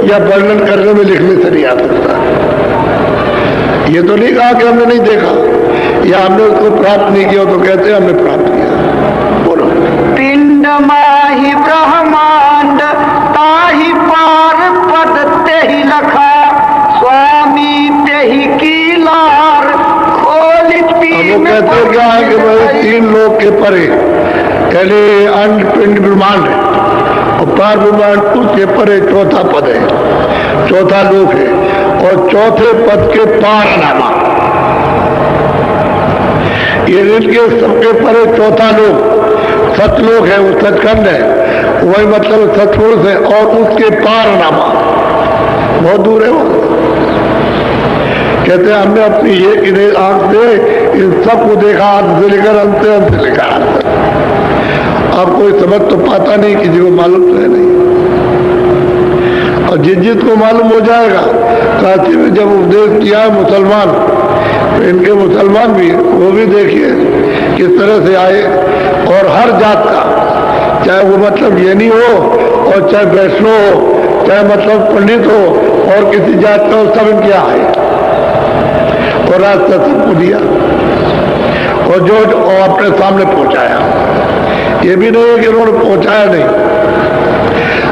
या वर्णन करने में लिखने से नहीं आ सकता। ये तो नहीं कहा कि हमने नहीं देखा या हमने उसको प्राप्त नहीं किया, तो कहते हैं हमने प्राप्त किया। बोलो। पिंड माही ब्रह्मांड ताही पार पद तेहि लखा, स्वामी तेहि की लार खोली तीन। वो कहते क्या है कि भाई तीन लोग के परे, पहले अंड पिंड ब्रह्मांड है, और पार ब्रह्मांड उसके परे चौथा पद है, चौथा लोक है, और चौथे पद के पार नामा, ये इनके सबके परे चौथा लोक सतलोक है, वो सचखंड है, वही मतलब सतपुरुष है, और उसके पार नामा बहुत दूर है वो। कहते हैं हमने अपनी ये इन्हें आंख से इन सबको देखा, अंत से लेकर अंत से लेकर अंत तक। अब कोई समझ तो पाता नहीं, किसी को मालूम तो है नहीं, और जिस को मालूम हो जाएगा। काशी में जब उपदेश किया है मुसलमान, तो इनके मुसलमान भी, वो भी देखिए किस तरह से आए, और हर जात का, चाहे वो मतलब ये नहीं हो, और चाहे वैष्णव हो, चाहे मतलब पंडित हो, और किसी जात का हो, सब इनके आए और रास्ता सबको दिया, और जो अपने सामने पहुंचाया। ये भी नहीं है कि उन्होंने पहुंचाया नहीं,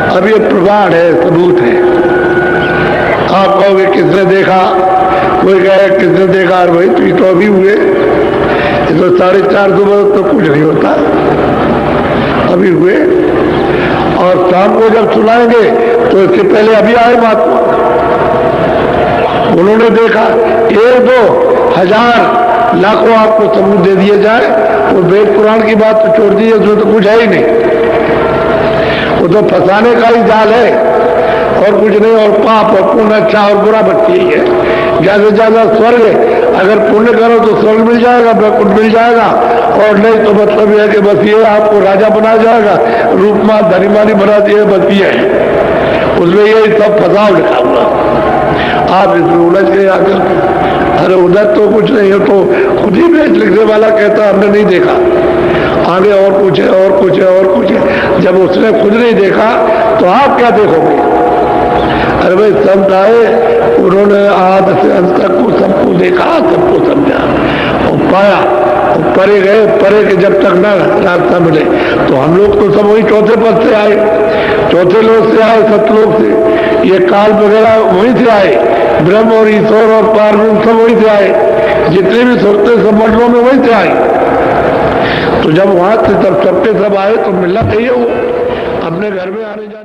अब ये प्रमाण है, सबूत है। आप कहोगे किसने देखा, कोई कहे किसने देखा, और भाई तो तो अभी हुए, ये तो 450 बरस तो कुछ नहीं होता, अभी हुए। और शाम को जब सुनाएंगे तो इसके पहले अभी आए महात्मा, उन्होंने देखा। 1, 2, 1000 लाखों आपको सबूत दे दिए जाए, वो वेद पुराण की बात तो छोड़ दीजिए, उसमें तो कुछ है ही नहीं, वो तो फंसाने का ही जाल है और कुछ नहीं। और पाप और पुण्य, अच्छा और बुरा बच्ची ही है। ज्यादा से ज्यादा स्वर्ग है, अगर पुण्य करो तो स्वर्ग मिल जाएगा, वैकुंठ मिल जाएगा, और नहीं तो मतलब यह है कि बस ये आपको राजा बना जाएगा, रूपमान धनीमानी बना दिए, बस ये है, उसमें यही सब फसाव लिखा हुआ। आप इसमें उलझ गए आकर, अरे उधर तो कुछ नहीं है, तो खुद ही में लिखने वाला कहता हमने नहीं देखा, आगे और कुछ है, और कुछ है, और कुछ है। जब उसने खुद नहीं देखा तो आप क्या देखोगे? अरे भाई संत आए, उन्होंने आद से अंत तक को सबको देखा, सबको समझा और पाया, और परे गए, परे के जब तक न रास्ता मिले। तो हम लोग तो सब वही चौथे पद से आए, चौथे लोक से आए, सतलोक से। ये काल वगैरह वहीं से आए, ब्रह्म और ईश्वर और पार ब्रह्म सब वहीं से आए, जितने भी सोचते सब मंडलों में वहीं से आए। तो जब वहां से तब सबके सब आए तो मिलना चाहिए वो अपने घर में आने जाने।